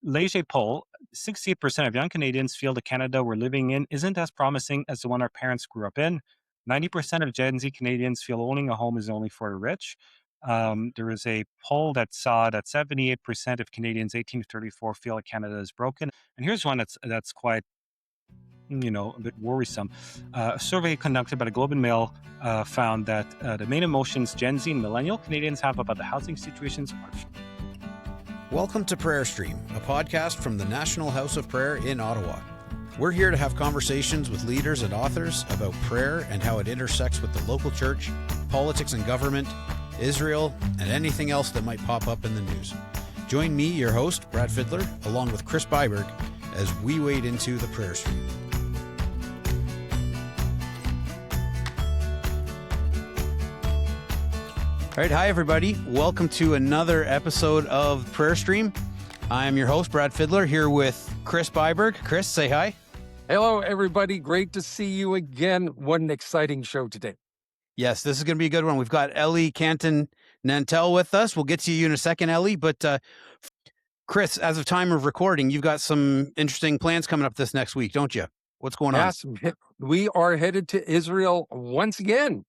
Leger poll, 68% of young Canadians feel the Canada we're living in isn't as promising as the one our parents grew up in. 90% of Gen Z Canadians feel owning a home is only for the rich. There was a poll that saw that 78% of Canadians 18 to 34 feel that Canada is broken. And here's one that's quite, a bit worrisome. A survey conducted by the Globe and Mail found that the main emotions Gen Z and millennial Canadians have about the housing situations are. Welcome to Prayer Stream, a podcast from the National House of Prayer in Ottawa. We're here to have conversations with leaders and authors about prayer and how it intersects with the local church, politics and government, Israel, and anything else that might pop up in the news. Join me, your host, Brad Fiddler, along with Chris Byberg, as we wade into the Prayer Stream. All right, hi everybody. Welcome to another episode of Prayer Stream. I'm your host, Brad Fiddler, here with Chris Byberg. Chris, say hi. Hello, everybody. Great to see you again. What an exciting show today. Yes, this is going to be a good one. We've got Elie Cantin-Nantel with us. We'll get to you in a second, Elie. But Chris, as of time of recording, you've got some interesting plans coming up this next week, don't you? What's going on? Yes, we are headed to Israel once again.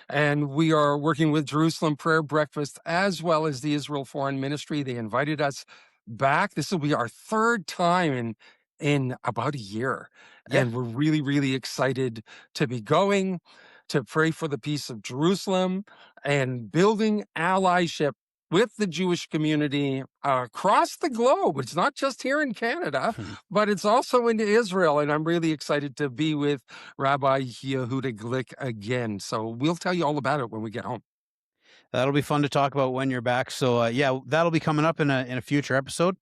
And we are working with Jerusalem Prayer Breakfast as well as the Israel Foreign Ministry. They invited us back. This will be our third time in about a year. Yeah. And we're really, really excited to be going to pray for the peace of Jerusalem and building allyship with the Jewish community across the globe. It's not just here in Canada, but it's also in Israel. And I'm really excited to be with Rabbi Yehuda Glick again. So we'll tell you all about it when we get home. That'll be fun to talk about when you're back. So yeah, that'll be coming up in a future episode.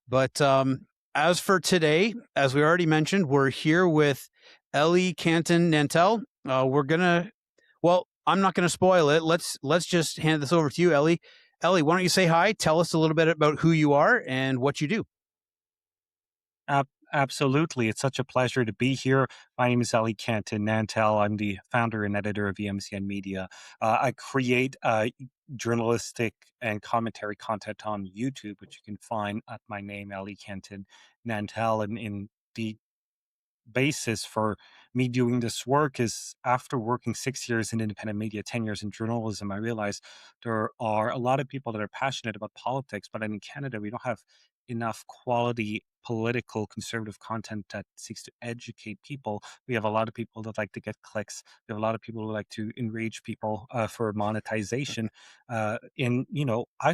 But as for today, as we already mentioned, we're here with Elie Cantin-Nantel. I'm not gonna spoil it. Let's just hand this over to you, Elie. Elie, why don't you say hi? Tell us a little bit about who you are and what you do. Absolutely. It's such a pleasure to be here. My name is Elie Cantin-Nantel. I'm the founder and editor of EMCN Media. I create journalistic and commentary content on YouTube, which you can find at my name, Elie Cantin-Nantel. And in the basis for me doing this work is after working 6 years in independent media, 10 years in journalism, I realized there are a lot of people that are passionate about politics, but in Canada, we don't have enough quality political conservative content that seeks to educate people. We have a lot of people that like to get clicks. We have a lot of people who like to enrage people for monetization. I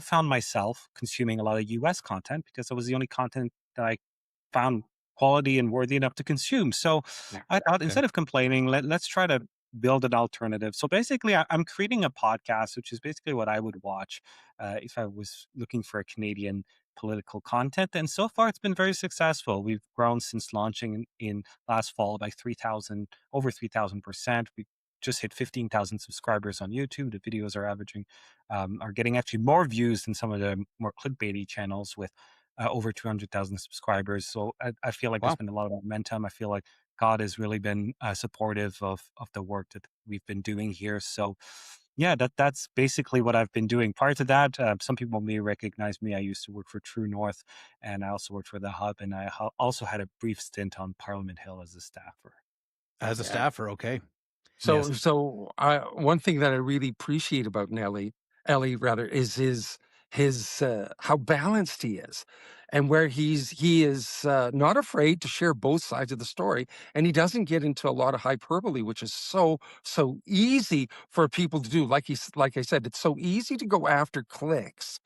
found myself consuming a lot of US content because it was the only content that I found quality and worthy enough to consume. So I thought instead of complaining, let's try to build an alternative. So basically, I'm creating a podcast, which is basically what I would watch if I was looking for a Canadian political content. And so far, it's been very successful. We've grown since launching in last fall by over 3,000%. We just hit 15,000 subscribers on YouTube. The videos are getting actually more views than some of the more clickbaity channels with over 200,000 subscribers. So I feel like there's been a lot of momentum. I feel like God has really been supportive of the work that we've been doing here. So yeah, that's basically what I've been doing. Prior to that, some people may recognize me. I used to work for True North, and I also worked for The Hub, and I also had a brief stint on Parliament Hill as a staffer. Okay. So one thing that I really appreciate about Elie is his how balanced he is, and where he is not afraid to share both sides of the story, and he doesn't get into a lot of hyperbole, which is so easy for people to do. Like I said, it's so easy to go after clicks.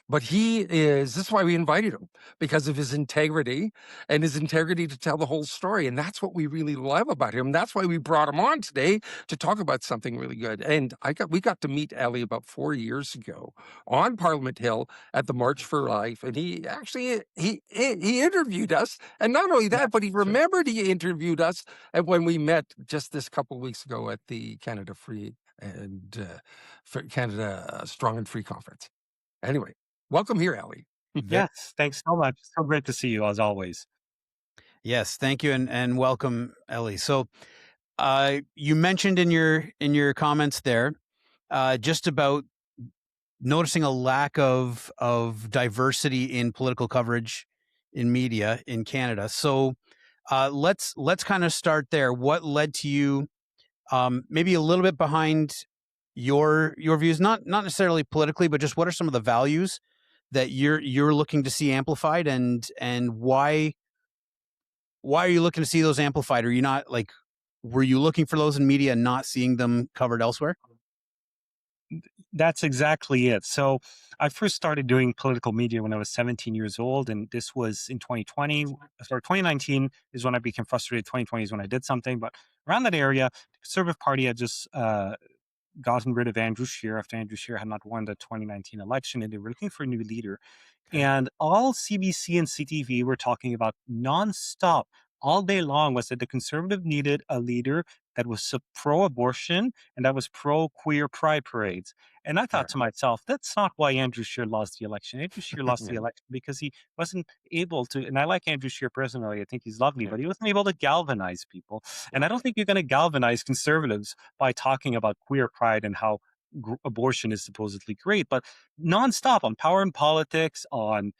But this is why we invited him, because of his integrity and his integrity to tell the whole story. And that's what we really love about him. That's why we brought him on today to talk about something really good. And we got to meet Elie about 4 years ago on Parliament Hill at the March for Life. And he actually, he interviewed us. And not only that, but he remembered he interviewed us when we met just this couple of weeks ago at the Canada Canada Strong and Free Conference. Anyway. Welcome here, Elie. Yes, thanks so much. So great to see you as always. Yes, thank you, and welcome, Elie. So, you mentioned in your comments there just about noticing a lack of diversity in political coverage in media in Canada. So let's kind of start there. What led to you maybe a little bit behind your views, not necessarily politically, but just what are some of the values that you're looking to see amplified, and why are you looking to see those amplified? Are you not like were you looking for those in media and not seeing them covered elsewhere? That's exactly it. So I first started doing political media when I was 17 years old, and this was in 2020. Sorry, 2019 is when I became frustrated. 2020 is when I did something, but around that area, the Conservative Party had just gotten rid of Andrew Scheer after Andrew Scheer had not won the 2019 election, and they were looking for a new leader. Okay. And all CBC and CTV were talking about nonstop all day long was that the conservative needed a leader that was pro-abortion and that was pro-queer pride parades. And I thought Sure. to myself, that's not why Andrew Scheer lost the election. Andrew Scheer lost the Yeah, election because he wasn't able to. And I like Andrew Scheer personally; I think he's lovely, yeah, but he wasn't able to galvanize people. And yeah. I don't think you're going to galvanize conservatives by talking about queer pride and how abortion is supposedly great, but nonstop on Power and Politics, on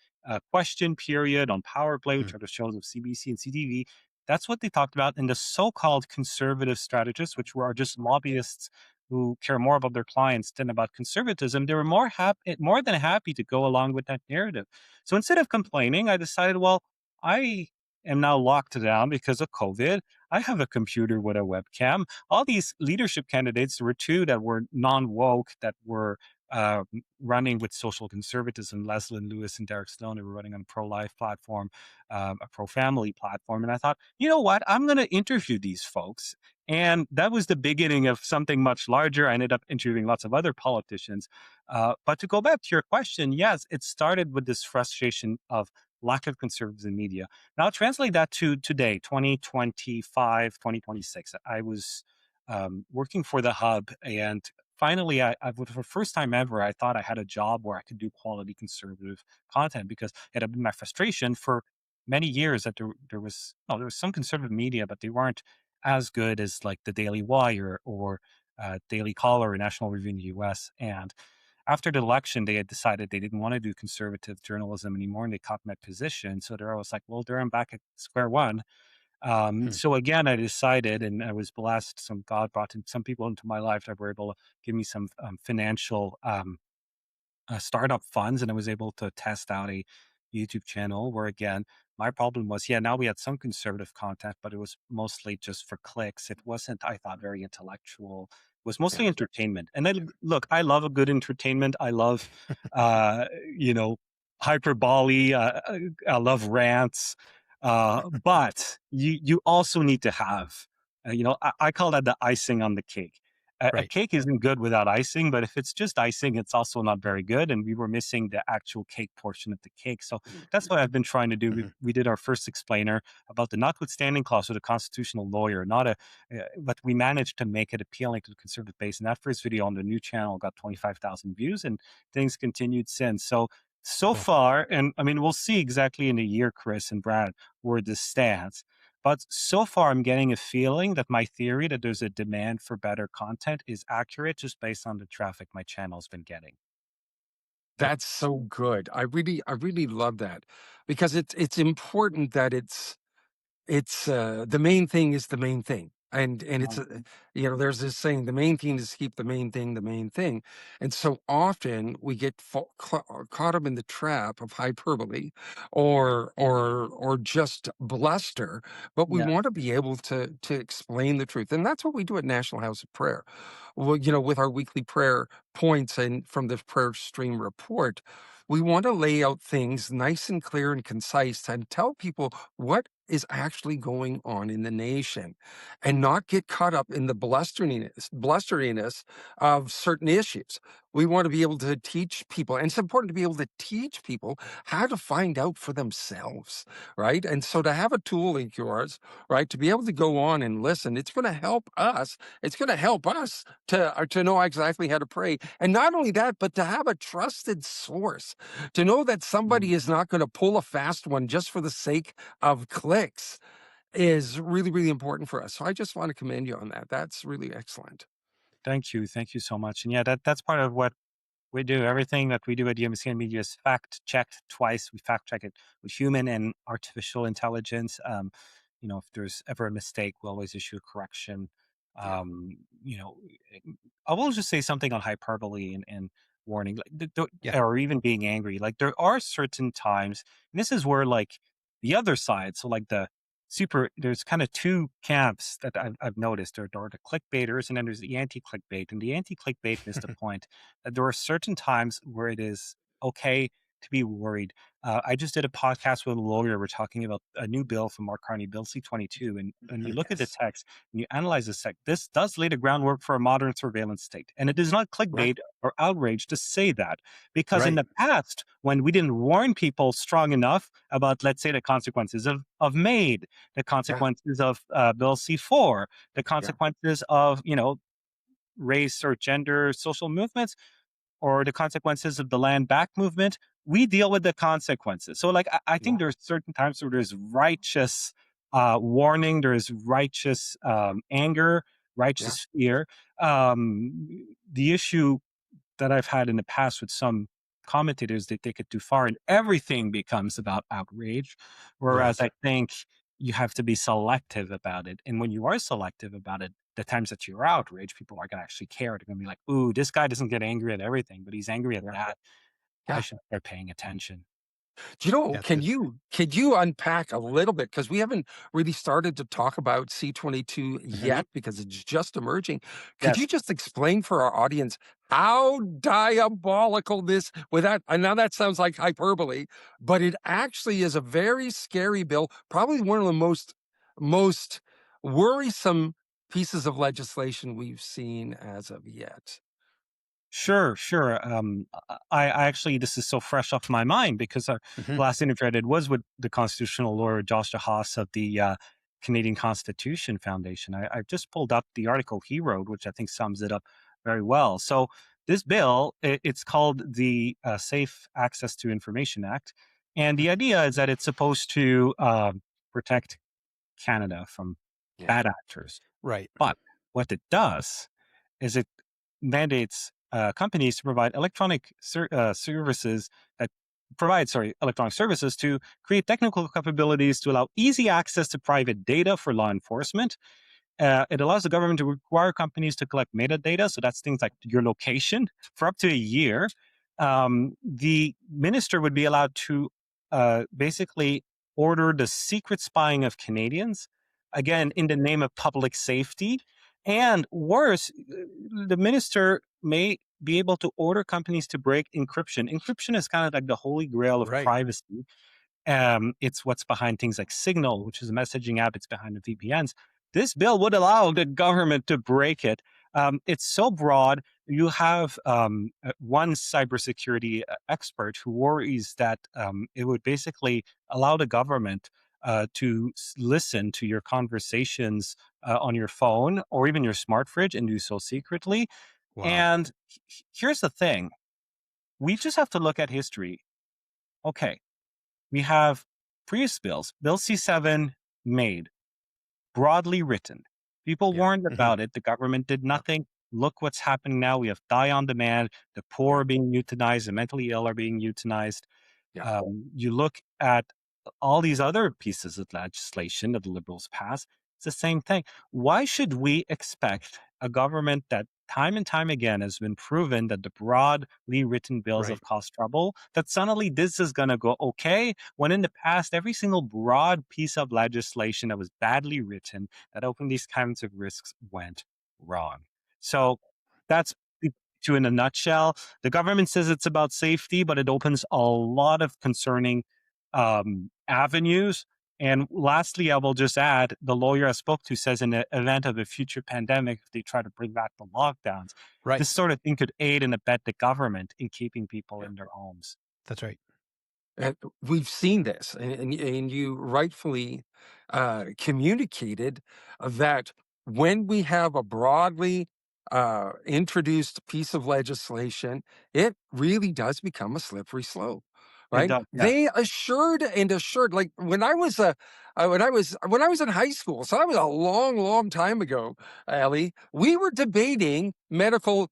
Question Period, on Power Play, Hmm. which are the shows of CBC and CTV. That's what they talked about. And the so-called conservative strategists, which were just lobbyists who care more about their clients than about conservatism, they were more than happy to go along with that narrative. So instead of complaining, I decided, well, I am now locked down because of COVID. I have a computer with a webcam. All these leadership candidates, there were two that were non-woke, that were uh, running with social conservatism, Leslyn Lewis and Derek Stone, who were running on a pro-life platform, a pro-family platform. And I thought, you know what? I'm going to interview these folks. And that was the beginning of something much larger. I ended up interviewing lots of other politicians. But to go back to your question, yes, it started with this frustration of lack of conservatives in media. Now, translate that to today, 2025, 2026. I was working for the Hub, and finally, for the first time ever, I thought I had a job where I could do quality conservative content because it had been my frustration for many years that there was some conservative media, but they weren't as good as like the Daily Wire or Daily Caller or National Review in the U.S. And after the election, they had decided they didn't want to do conservative journalism anymore, and they cut my position. So there I was like, well, there I'm back at square one. Hmm. So again, I decided, and I was blessed. Some God brought some people into my life that were able to give me some financial startup funds, and I was able to test out a YouTube channel where, again, my problem was, yeah, now we had some conservative content, but it was mostly just for clicks. It wasn't, I thought, very intellectual. It was Yeah. mostly entertainment. And then, look, I love a good entertainment. I love, uh, you know, hyperbole. I love rants. But you also need to have, I call that the icing on the cake. A Right. cake isn't good without icing, but if it's just icing, it's also not very good. And we were missing the actual cake portion of the cake. So that's what I've been trying to do. Mhm. We did our first explainer about the notwithstanding clause with a constitutional lawyer, not a, but we managed to make it appealing to the conservative base. And that first video on the new channel got 25,000 views, and things continued since. So Cool. far, and I mean, we'll see exactly in a year, Chris and Brad, where this stands. But so far, I'm getting a feeling that my theory that there's a demand for better content is accurate just based on the traffic my channel's been getting. That's so good. I really love that because it's important that the main thing is the main thing. And it's, Mhm. there's this saying, the main thing is to keep the main thing. And so often we get caught up in the trap of hyperbole or just bluster, but we Yeah. want to be able to explain the truth. And that's what we do at National House of Prayer. Well, with our weekly prayer points and from the prayer stream report, we want to lay out things nice and clear and concise and tell people what is actually going on in the nation and not get caught up in the blusteriness of certain issues. We want to be able to teach people, and it's important to be able to teach people how to find out for themselves, right? And so to have a tool like yours, right, to be able to go on and listen, it's going to help us. It's going to help us to know exactly how to pray. And not only that, but to have a trusted source, to know that Mhm. somebody is not going to pull a fast one just for the sake of clicks is really, really important for us. So I just want to commend you on that. That's really excellent. Thank you. Thank you so much. And yeah, that's part of what We do. Everything that we do at EMCN Media is fact checked twice. We fact check it with human and artificial intelligence. If there's ever a mistake, we'll always issue a correction. Yeah. Um, you know, I will just say something on hyperbole and warning, like, Yeah. or even being angry. Like, there are certain times, and this is where, like, the other side, so like there's kind of two camps that I've noticed. There are the clickbaiters, and then there's the anti-clickbait. And the anti-clickbait missed the point that there are certain times where it is okay to be worried. I just did a podcast with a lawyer. We're talking about a new bill from Mark Carney, Bill C-22. And you Mhm. look at the Yes. text and you analyze the text, this does lay the groundwork for a modern surveillance state. And it is not Right. clickbait or outrage to say that. Because in Right. the past, when we didn't warn people strong enough about, let's say, the consequences of MAID, the Yeah. consequences of Bill C-4, the Yeah. consequences of, race or gender social movements, or the consequences of the land back movement, we deal with the consequences. So, like, I Yeah. think there's certain times where there's righteous warning, there's righteous anger, Yeah. righteous fear. The issue that I've had in the past with some commentators, they take it too far and everything becomes about outrage. Whereas Right. I think you have to be selective about it. And when you are selective about it, the times that you're outraged, people are going to actually care. They're going to be like, ooh, this guy doesn't get angry at everything, but he's angry at Yeah. that. I Yeah. should start paying attention. Do you know, Yeah. That's good. can you unpack a little bit? Because we haven't really started to talk about C-22 Mhm. yet because it's just emerging. Could Yes. you just explain for our audience how diabolical this without I know that sounds like hyperbole, but it actually is a very scary bill, probably one of the most worrisome pieces of legislation we've seen as of yet. Sure, sure. I actually, this is so fresh off my mind because Mhm. the last interview I did was with the constitutional lawyer Josh DeHaas of the Canadian Constitution Foundation. I just pulled up the article he wrote, which I think sums it up very well. So this bill, it's called the Safe Access to Information Act, and the idea is that it's supposed to protect Canada from Yeah. bad actors. Right. But what it does is it mandates companies to provide services that electronic services to create technical capabilities to allow easy access to private data for law enforcement. It allows the government to require companies to collect metadata, so that's things like your location, for up to a year. The minister would be allowed to basically order the secret spying of Canadians, again, in the name of public safety. And worse, the minister may be able to order companies to break encryption. Encryption is kind of like the holy grail of Right. privacy. It's what's behind things like Signal, which is a messaging app. It's behind the VPNs. This bill would allow the government to break it. It's so broad. You have one cybersecurity expert who worries that it would basically allow the government to listen to your conversations on your phone or even your smart fridge and do so secretly. Wow. And here's the thing: we just have to look at history. Okay, we have previous bills. Bill C-7 made, broadly written. People Yeah. warned Mhm. about it. The government did Yeah. nothing. Look what's happening now. We have die on demand. The poor Yeah. are being euthanized. The mentally ill are being euthanized. Yeah. You look at all these other pieces of legislation that the liberals pass, it's the same thing. Why should we expect a government that time and time again has been proven that the broadly written bills Right. have caused trouble, that suddenly this is going to go okay, when in the past, every single broad piece of legislation that was badly written that opened these kinds of risks went wrong? So that's to in a nutshell. The government says it's about safety, but it opens a lot of concerning avenues. And lastly, I will just add the lawyer I spoke to says in the event of a future pandemic, if they try to bring back the lockdowns, Right. this sort of thing could aid and abet the government in keeping people Yeah. in their homes. That's right. And we've seen this, and you rightfully communicated that when we have a broadly introduced piece of legislation, it really does become a slippery slope. It right? does, yeah. They assured, like when I was in high school, so that was a long, long time ago, Ellie. We were debating medical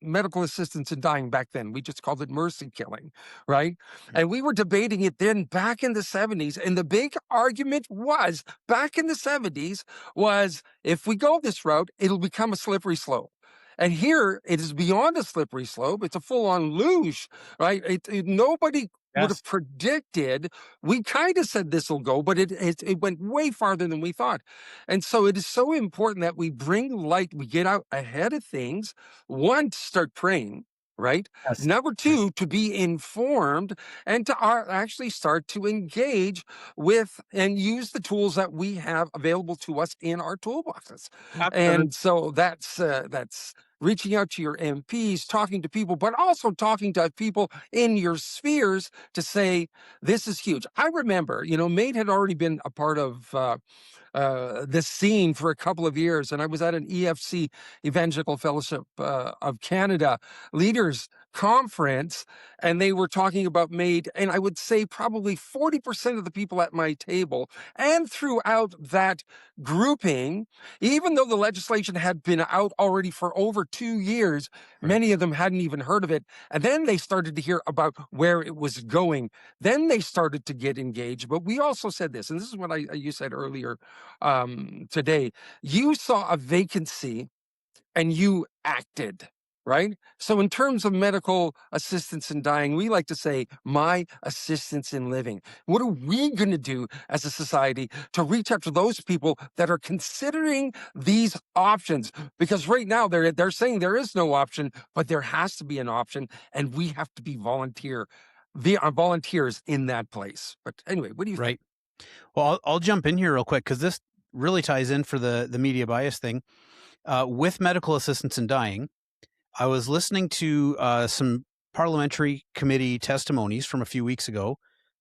assistance in dying back then. We just called it mercy killing, right? And we were debating it then back in the 70s. And the big argument was back in the 70s was if we go this route, it'll become a slippery slope. And here it is beyond a slippery slope. It's a full on luge, right? Nobody would Yes, have predicted. We kind of said this will go, but it went way farther than we thought. And so it is so important that we bring light, we get out ahead of things. One, to start praying, right? yes. Number Right. two, to be informed and to actually start to engage with and use the tools that we have available to us in our toolboxes. Absolutely. And so that's reaching out to your MPs, talking to people, but also talking to people in your spheres to say, this is huge. I remember, Mate had already been a part of this scene for a couple of years. And I was at an EFC, Evangelical Fellowship of Canada leaders conference, and they were talking about MAID. And I would say probably 40% of the people at my table and throughout that grouping, even though the legislation had been out already for over 2 years, Right. many of them hadn't even heard of it. And then they started to hear about where it was going. Then they started to get engaged. But we also said this, and this is what you said earlier today. You saw a vacancy and you acted, right? So, in terms of medical assistance in dying, we like to say, my assistance in living. What are we going to do as a society to reach out to those people that are considering these options? Because right now they're saying there is no option, but there has to be an option, and we have to be volunteers in that place. But anyway, what do you think? Right. Well, I'll jump in here real quick because this really ties in for the media bias thing. With medical assistance in dying, I was listening to some parliamentary committee testimonies from a few weeks ago,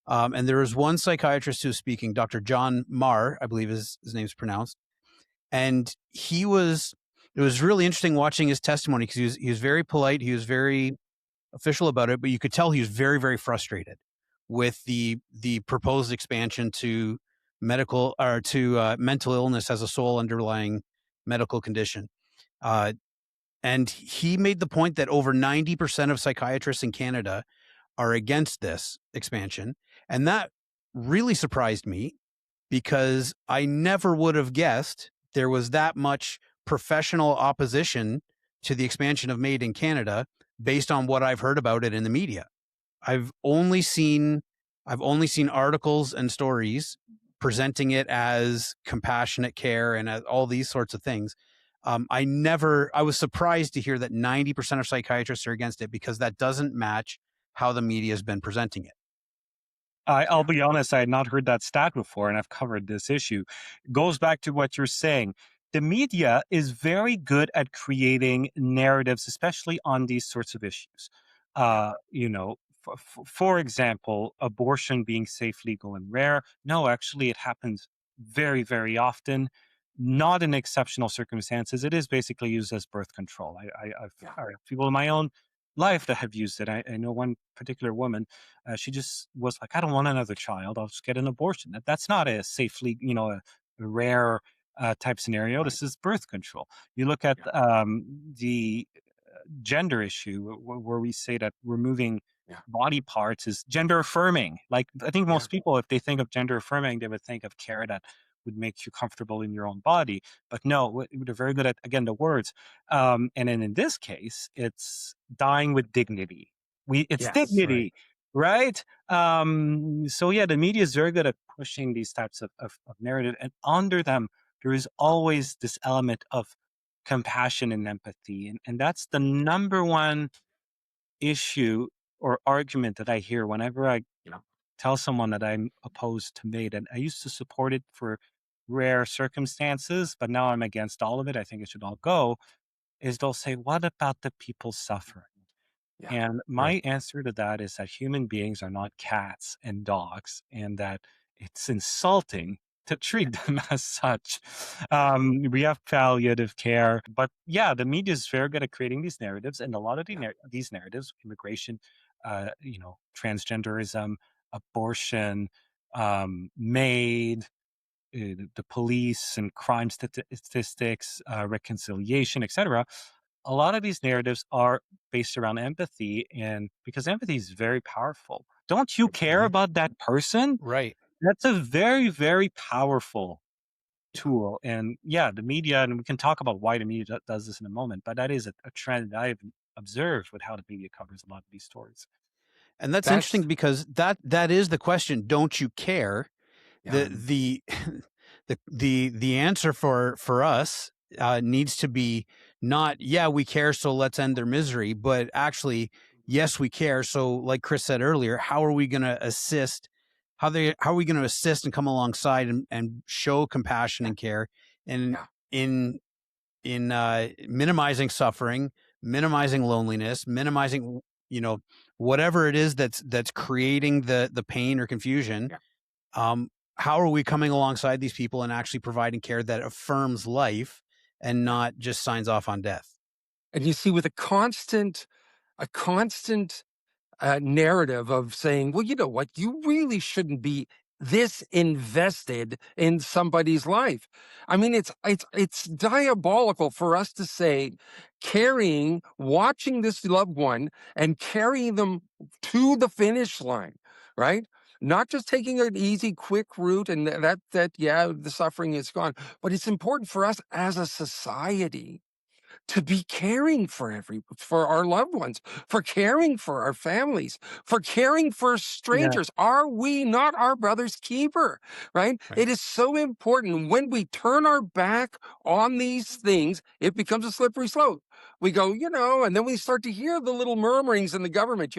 and there was one psychiatrist who was speaking, Dr. John Marr, I believe his name's pronounced, and it was really interesting watching his testimony because he was very polite, he was very official about it, but you could tell he was very, very frustrated with the proposed expansion to medical or to mental illness as a sole underlying medical condition. And he made the point that over 90% of psychiatrists in Canada are against this expansion. And that really surprised me because I never would have guessed there was that much professional opposition to the expansion of MAID in Canada based on what I've heard about it in the media. I've only seen articles and stories presenting it as compassionate care and all these sorts of things. I was surprised to hear that 90% of psychiatrists are against it because that doesn't match how the media has been presenting it. I'll Yeah, be honest, I had not heard that stat before, and I've covered this issue. Goes back to what you're saying. The media is very good at creating narratives, especially on these sorts of issues. yeah, For example, abortion being safe, legal, and rare. No, actually, it happens very, very often. Not in exceptional circumstances. It is basically used as birth control. yeah, I have people in my own life that have used it. I know one particular woman, she just was like, I don't want another child. I'll just get an abortion. That's not a safely, a rare type scenario. right, This is birth control. You look at yeah, the gender issue where we say that removing yeah, body parts is gender affirming. Like, I think yeah, most people, if they think of gender affirming, they would think of care that would make you comfortable in your own body. But no, they're very good at, again, the words. And then in this case, it's dying with dignity. It's yes, right, dignity, right? So yeah, the media is very good at pushing these types of narrative, and under them, there is always this element of compassion and empathy. And that's the number one issue or argument that I hear whenever I yeah, tell someone that I'm opposed to MAID. And I used to support it for rare circumstances, but now I'm against all of it. I think it should all go. Is they'll say, what about the people suffering? yeah, And my right, answer to that is that human beings are not cats and dogs, and that it's insulting to treat them as such. We have palliative care, but yeah, the media is very good at creating these narratives, and a lot of these narratives, immigration, transgenderism, abortion, MAID, the police and crime statistics, reconciliation, etc. A lot of these narratives are based around empathy, and because empathy is very powerful. Don't you care Mhm. about that person? Right. That's a very, very powerful tool. And yeah, the media, and we can talk about why the media does this in a moment, but that is a trend that I've observed with how the media covers a lot of these stories. And that's interesting That's because that is the question, don't you care? yeah, The the answer for us needs to be not, yeah, we care, so let's end their misery, but actually, yes, we care. So like Chris said earlier, how are we going to assist? How are we going to assist and come alongside and show compassion yeah, and care and yeah, in minimizing suffering, minimizing loneliness, minimizing, you know, whatever it is that's creating the pain or confusion. yeah. um, how are we coming alongside these people and actually providing care that affirms life and Yeah. not just signs off on death? And you see, with a constant narrative of saying, well, you know what, you really shouldn't be this invested in somebody's life. I mean, it's diabolical for us to say watching this loved one and carrying them to the finish line, right? Not just taking an easy, quick route and yeah, the suffering is gone, but it's important for us as a society to be caring for our loved ones, for caring for our families, for caring for Yeah. strangers. Are we not our brother's keeper? Right? Right. It is so important. When we turn our back on these things, it becomes a slippery slope. We go, and then we start to hear the little murmurings in the government,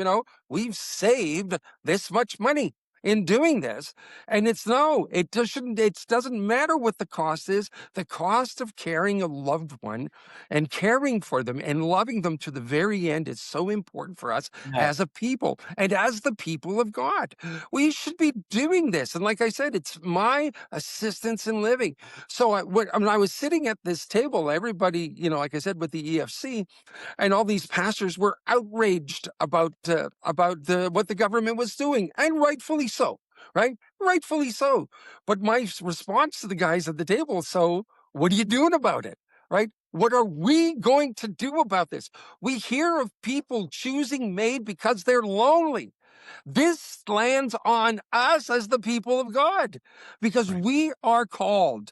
we've saved this much money in doing this. And it doesn't matter what the cost is. The cost of carrying a loved one and caring for them and loving them to the very end is so important for us Yeah. as a people and as the people of God. We should be doing this. And like I said, it's my assistance in living. So when I was sitting at this table, everybody, like I said, with the EFC, and all these pastors were outraged about what the government was doing, and rightfully so, right? Rightfully so. But my response to the guys at the table, so what are you doing about it? Right? What are we going to do about this? We hear of people choosing MAID because they're lonely. This lands on us as the people of God because Right. we are called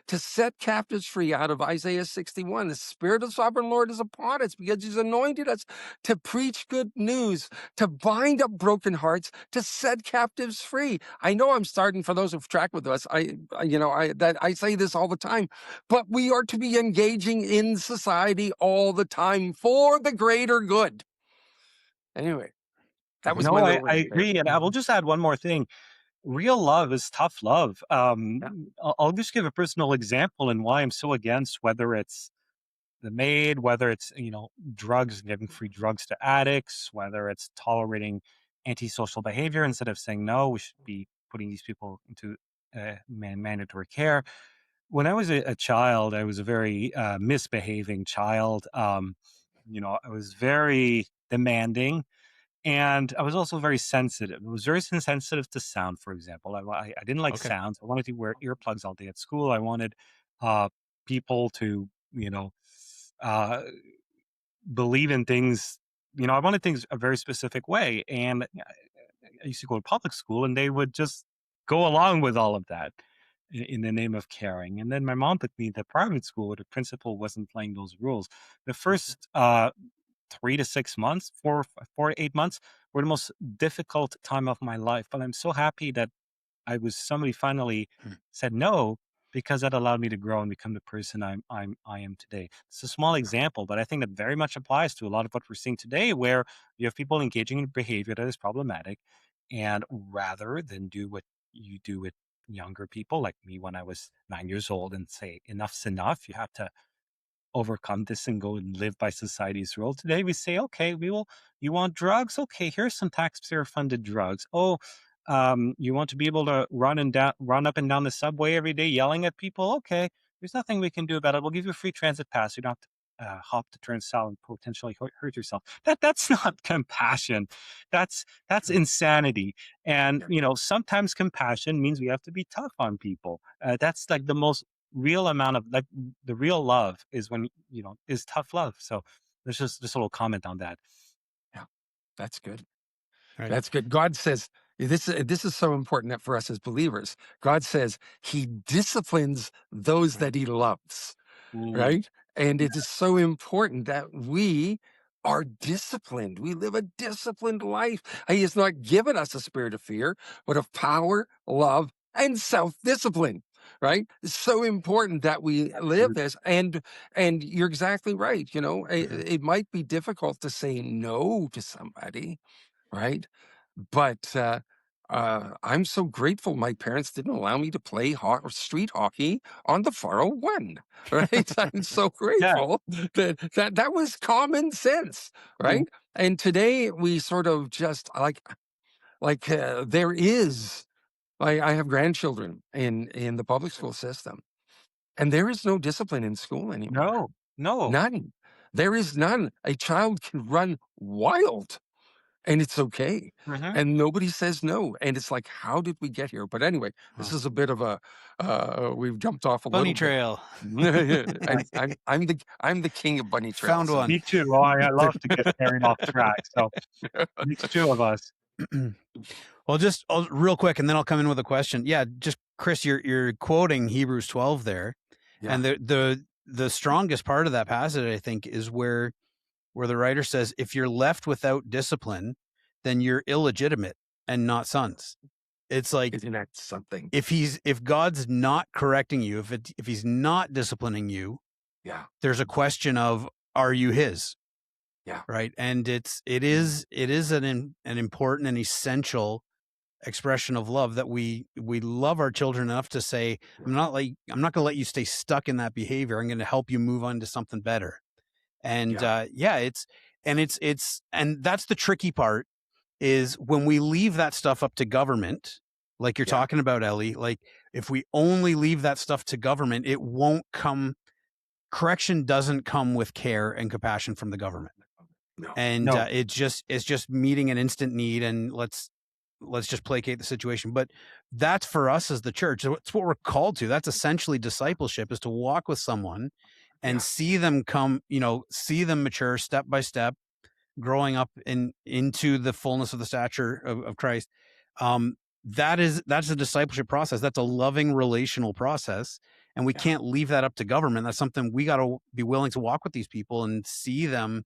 to set captives free out of Isaiah 61. The Spirit of Sovereign Lord is upon us because He's anointed us to preach good news, to bind up broken hearts, to set captives free. I know I'm starting, for those who've tracked with us, I say this all the time, but we are to be engaging in society all the time for the greater good. Anyway. That was my No, I, little I rant there. agree. And I will Mhm. just add one more thing. Real love is tough love. Yeah, I'll just give a personal example and why I'm so against whether it's the maid, whether it's, drugs, giving free drugs to addicts, whether it's tolerating antisocial behavior instead of saying no, we should be putting these people into mandatory care. When I was a child, I was a very misbehaving child. I was very demanding, and I was also very sensitive. I was very sensitive to sound, for example. I didn't like Okay. sounds. I wanted to wear earplugs all day at school. I wanted uh, people to, uh, believe in things. I wanted things a very specific way. And I used to go to public school, and they would just go along with all of that in the name of caring. And then my mom took me to private school where the principal wasn't playing those rules. The first 3 to 6 months, 4 to 8 months, were the most difficult time of my life. But I'm so happy that somebody finally Hmm. said no, because that allowed me to grow and become the person I am today. It's a small example, but I think that very much applies to a lot of what we're seeing today, where you have people engaging in behavior that is problematic, and rather than do what you do with younger people like me when I was 9 years old and say enough's enough, you have to overcome this and go and live by society's rule. Today we say, okay, you want drugs? Okay, here's some taxpayer funded drugs. Oh, You want to be able to run up and down the subway every day yelling at people? Okay, there's nothing we can do about it. We'll give you a free transit pass. You don't have to hop the turnstile and potentially hurt yourself. That's not compassion. That's True. insanity. And Yeah. sometimes compassion means we have to be tough on people. That's like the most real amount of like the real love is when is tough love. So there's just a little comment on that. Yeah. That's good. Right. That's good. God says this is so important that for us as believers. God says he disciplines those that he loves. Ooh, Right? And it is so important that we are disciplined. We live a disciplined life. He has not given us a spirit of fear, but of power, love, and self-discipline. Right? It's so important that we live good. this. And you're exactly right. Mhm. It might be difficult to say no to somebody, right? But I'm so grateful my parents didn't allow me to play street hockey on the 401, right? I'm so Yeah. grateful that was common sense, Mm. right? And today we sort of just there is. I have grandchildren in the public school system, and there is no discipline in school anymore. No, no. None. There is none. A child can run wild and it's okay. Mhm. And nobody says no. And it's like, how did we get here? But anyway, this Wow. is a bit of a we've jumped off a Bunny little bit. trail. I'm the king of bunny Found trails. one. Me too. Oh, I love to get carried off track, so makes 2 of us. Well, just real quick, and then I'll come in with a question. Yeah, just Chris, you're quoting Hebrews 12 there, Yeah, and the strongest part of that passage, I think, is where the writer says, if you're left without discipline, then you're illegitimate and not sons. It's like isn't that something? if God's not correcting you, if he's not disciplining you, Yeah, there's a question of, are you his? yeah, Right. And it is an important and essential expression of love that we love our children enough to say, I'm not going to let you stay stuck in that behavior. I'm going to help you move on to something better. And yeah, yeah, and that's the tricky part, is when we leave that stuff up to government, like you're yeah. talking about, Elie. Like, if we only leave that stuff to government, it won't come. Correction doesn't come with care and compassion from the government, No, and No. it's just meeting an instant need, and let's just placate the situation. But that's for us as the church. It's what we're called to. That's essentially discipleship, is to walk with someone and yeah, see them see them mature step by step, growing up into the fullness of the stature of Christ. That's a discipleship process. That's a loving relational process. And we yeah. can't leave that up to government. That's something we got to be willing to walk with these people and see them,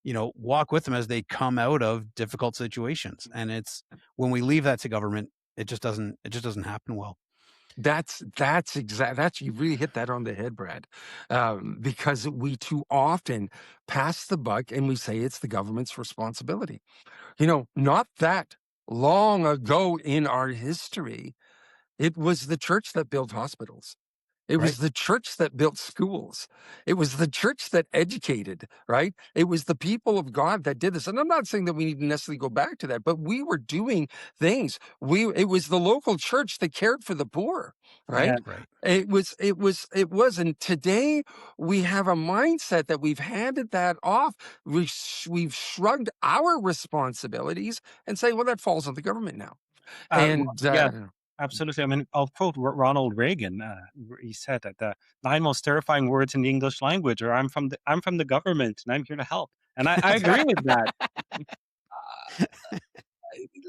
walk with them as they come out of difficult situations. And it's when we leave that to government, it just doesn't happen well. That's you really hit that on the head, Brad. Because we too often pass the buck and we say it's the government's responsibility. Not that long ago in our history, it was the church that built hospitals. It Right. was the church that built schools. It was the church that educated, right? It was the people of God that did this. And I'm not saying that we need to necessarily go back to that, but we were doing things. It was the local church that cared for the poor, Yeah. right? Right. And today we have a mindset that we've handed that off. We've shrugged our responsibilities and say, well, that falls on the government now. And Yeah, absolutely. I mean, I'll quote Ronald Reagan. He said that the 9 most terrifying words in the English language are I'm from the government and I'm here to help." And I agree with that.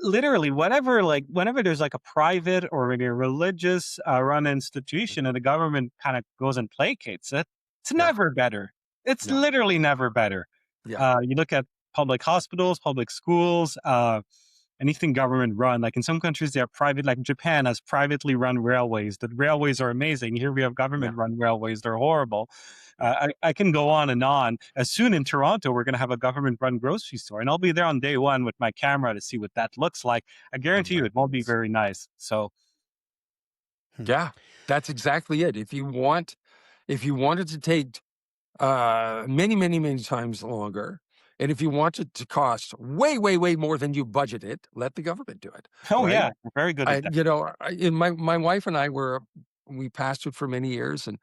Literally, whatever, like, whenever there's, like, a private or maybe a religious, run institution and the government kinda goes and placates it, it's yeah, never better. It's no, literally never better. yeah, You look at public hospitals, public schools, anything government run. Like in some countries, they are private. Like Japan has privately run railways. The railways are amazing. Here we have yeah. government run railways. They're horrible. I can go on and on. As soon in Toronto, we're going to have a government run grocery store, and I'll be there on day one with my camera to see what that looks like. I Oh guarantee you, my it won't be goodness. very nice. So, Hmm. Yeah, that's exactly it. If you wanted to take many, many, many times longer, And if you want it to cost way, way, way more than you budgeted, let the government do it, Oh right? yeah, we're very good at that. My wife and I we pastored for many years, and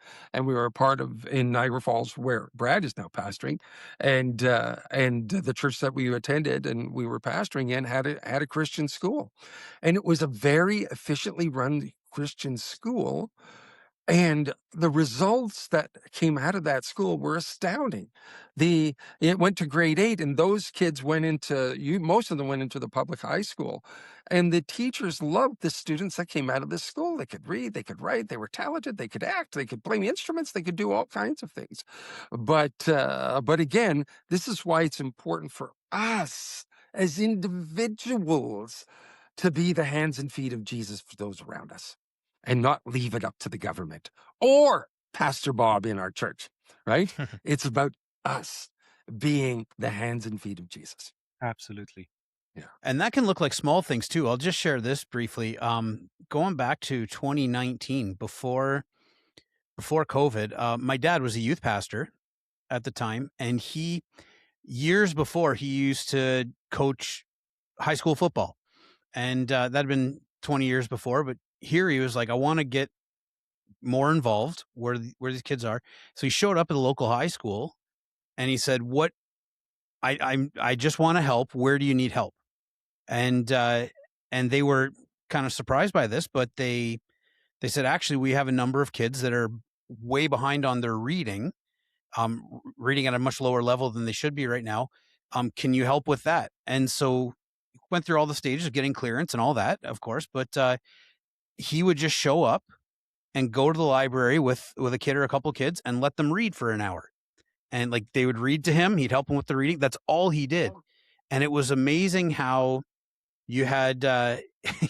we were a part of in Niagara Falls where Brad is now pastoring, and the church that we attended and we were pastoring in had a Christian school, and it was a very efficiently run Christian school, and the results that came out of that school were astounding. It went to grade 8, and those kids most of them went into the public high school. And the teachers loved the students that came out of this school. They could read, they could write, they were talented, they could act, they could play instruments, they could do all kinds of things. But again, this is why it's important for us as individuals to be the hands and feet of Jesus for those around us and not leave it up to the government or Pastor Bob in our church, right? It's about us being the hands and feet of Jesus. Absolutely. Yeah. And that can look like small things too. I'll just share this briefly. Going back to 2019, before COVID, my dad was a youth pastor at the time, and years before, he used to coach high school football, and that had been 20 years before. But here he was like, I want to get more involved where these kids are. So he showed up at the local high school, and he said, "What I just want to help. Where do you need help?" And they were kind of surprised by this, but they said, actually, we have a number of kids that are way behind on their reading, reading at a much lower level than they should be right now. Can you help with that? And so went through all the stages of getting clearance and all that, of course, but he would just show up and go to the library with a kid or a couple of kids and let them read for an hour. And like they would read to him, he'd help them with the reading. That's all he did. And it was amazing how you had,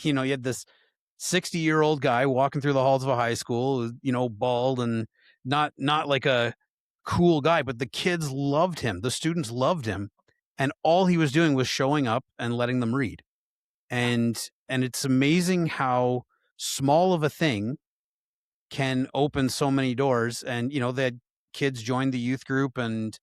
you had this 60-year-old guy walking through the halls of a high school, bald and not like a cool guy, but the kids loved him. The students loved him. And all he was doing was showing up and letting them read. And it's amazing how small of a thing can open so many doors. And, the kids joined the youth group, and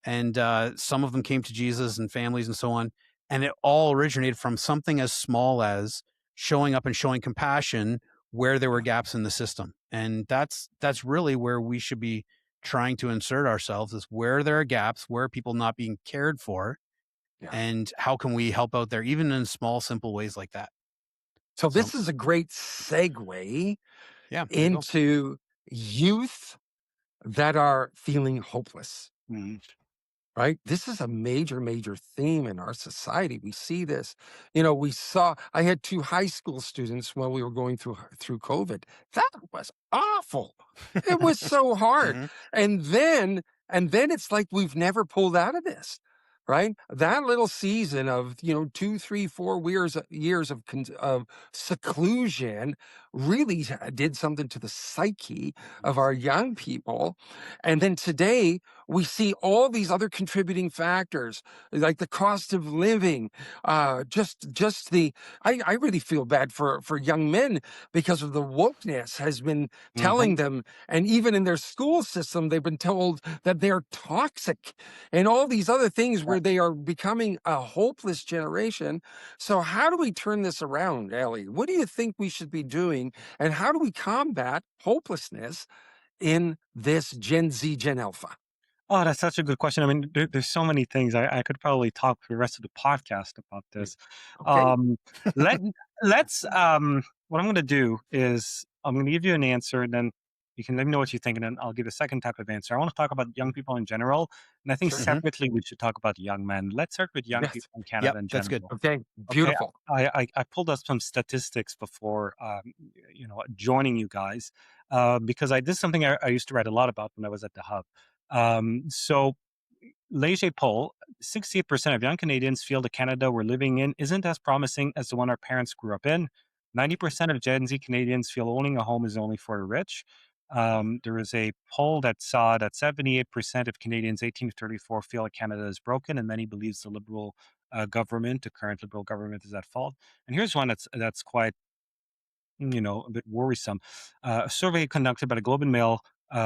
some of them came to Jesus, and families and so on. And it all originated from something as small as showing up and showing compassion where there were gaps in the system. And that's really where we should be trying to insert ourselves, is where there are gaps, where are people not being cared for, Yeah. and how can we help out there, even in small, simple ways like that. So this is a great segue Yeah, there you go. into youth that are feeling hopeless. Mhm. Right? This is a major, major theme in our society. We see this. I had 2 high school students while we were going through COVID. That was awful. It was so hard. Mhm. And then it's like we've never pulled out of this. Right? That little season of, 2, 3, 4 years of seclusion really did something to the psyche of our young people. And then today we see all these other contributing factors, like the cost of living, just the. I really feel bad for young men because of the wokeness has been Mhm. telling them, and even in their school system, they've been told that they're toxic, and all these other things where they are becoming a hopeless generation. So how do we turn this around, Ellie? What do you think we should be doing, and how do we combat hopelessness in this Gen Z, Gen Alpha? Oh, that's such a good question. I mean, there's so many things. I could probably talk for the rest of the podcast about Mm. this. Okay. Um, let let's what I'm going to do is I'm going to give you an answer, and then you can let me know what you think, and then I'll give a second type of answer. I want to talk about young people in general, and I think Sure. Mhm. separately we should talk about young men. Let's start with young Yes. people in Yep, Canada in that's good. general. Okay. Okay, Beautiful. I pulled up some statistics before, joining you guys, because I this is something I used to write a lot about when I was at the Hub. So Leger poll, 68% of young Canadians feel the Canada we're living in isn't as promising as the one our parents grew up in. 90% of Gen Z Canadians feel owning a home is only for the rich. There was a poll that saw that 78% of Canadians 18 to 34 feel that Canada is broken, and many believes the Liberal government, the current Liberal government, is at fault. And here's one that's quite, a bit worrisome. A survey conducted by the Globe and Mail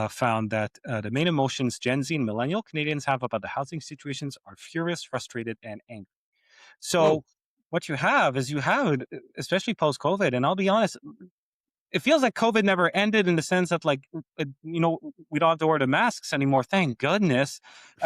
found that the main emotions Gen Z and millennial Canadians have about the housing situations are furious, frustrated, and angry. Whoa. So what you have is especially post COVID, and I'll be honest, it feels like COVID never ended in the sense that, like, we don't have to wear the masks anymore. Thank goodness.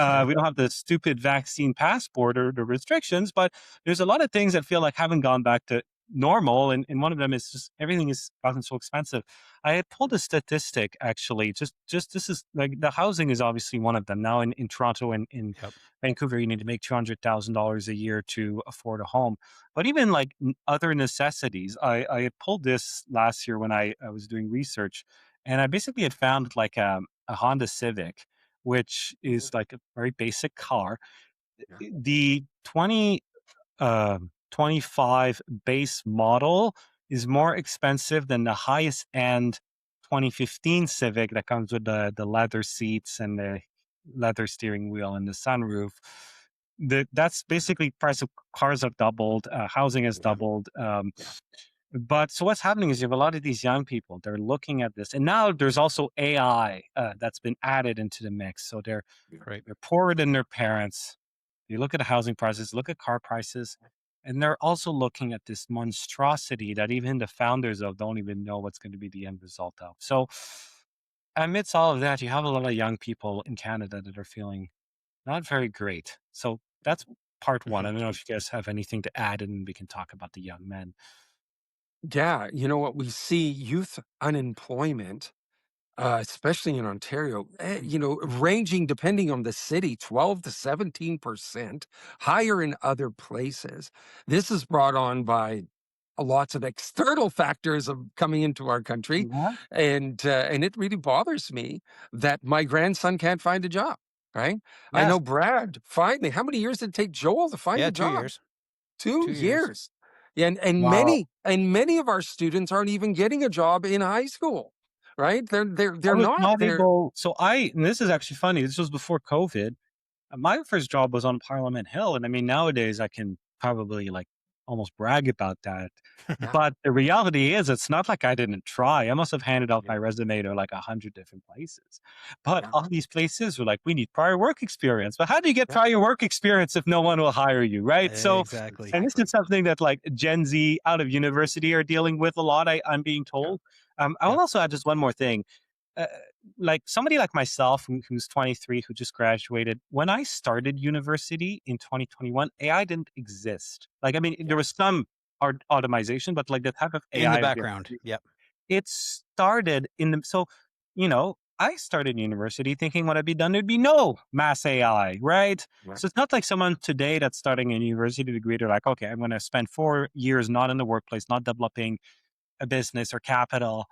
Yeah. We don't have the stupid vaccine passport or the restrictions, but there's a lot of things that feel like haven't gone back to normal. And one of them is just everything is gotten so expensive. I had pulled a statistic actually, just this is like the housing is obviously one of them. Now in Toronto and in Yep. Vancouver, you need to make $200,000 a year to afford a home. But even like other necessities, I had pulled this last year when I was doing research, and I basically had found like a Honda Civic, which Oh, is like a very basic car. yeah. The 25 base model is more expensive than the highest end 2015 Civic that comes with the leather seats and the leather steering wheel and the sunroof. That's basically price of cars have doubled, housing has Yeah. doubled. Yeah. But so what's happening is you have a lot of these young people, they're looking at this, and now there's also AI that's been added into the mix. So Yeah. Right. they're poorer than their parents. You look at the housing prices, look at car prices, and they're also looking at this monstrosity that even the founders of don't even know what's going to be the end result of. So, amidst all of that, you have a lot of young people in Canada that are feeling not very great. So, that's part one. Mhm. I don't know if you guys have anything to add, and we can talk about the young men. Yeah. You know what? We see youth unemployment, especially in Ontario, ranging depending on the city, 12 to 17%, higher in other places. This is brought on by lots of external factors of coming into our country, Yeah. and it really bothers me that my grandson can't find a job. Right? I Yes. know Brad. Finally, how many years did it take Joel to find Yeah. a Two job? years. 2 2 years. years. And Wow. many of our students aren't even getting a job in high school, right? I They're was not. not They're able. And this is actually funny. This was before COVID. My first job was on Parliament Hill, and I mean, nowadays I can probably like almost brag about that. Yeah, But the reality is, it's not like I didn't try. I must have handed out yeah, my resume to like 100 different places. But yeah, all these places were like, we need prior work experience. But how do you get yeah. prior work experience if no one will hire you, right? So, Exactly. and this is Exactly. something that like Gen Z out of university are dealing with a lot. I'm being Yeah, told. I yeah, will also add just one more thing. Uh, like somebody like myself who's 23 who just graduated, when I started university in 2021, AI didn't exist. Like, I mean, yeah, there was some automation, but like the type of In the AI background. Yep. it started in the so I started university thinking when I'd be done there'd be no mass AI, right? yeah, So it's not like someone today that's starting a university degree, they're like, okay, I'm going to spend 4 years not in the workplace, not developing a business or capital.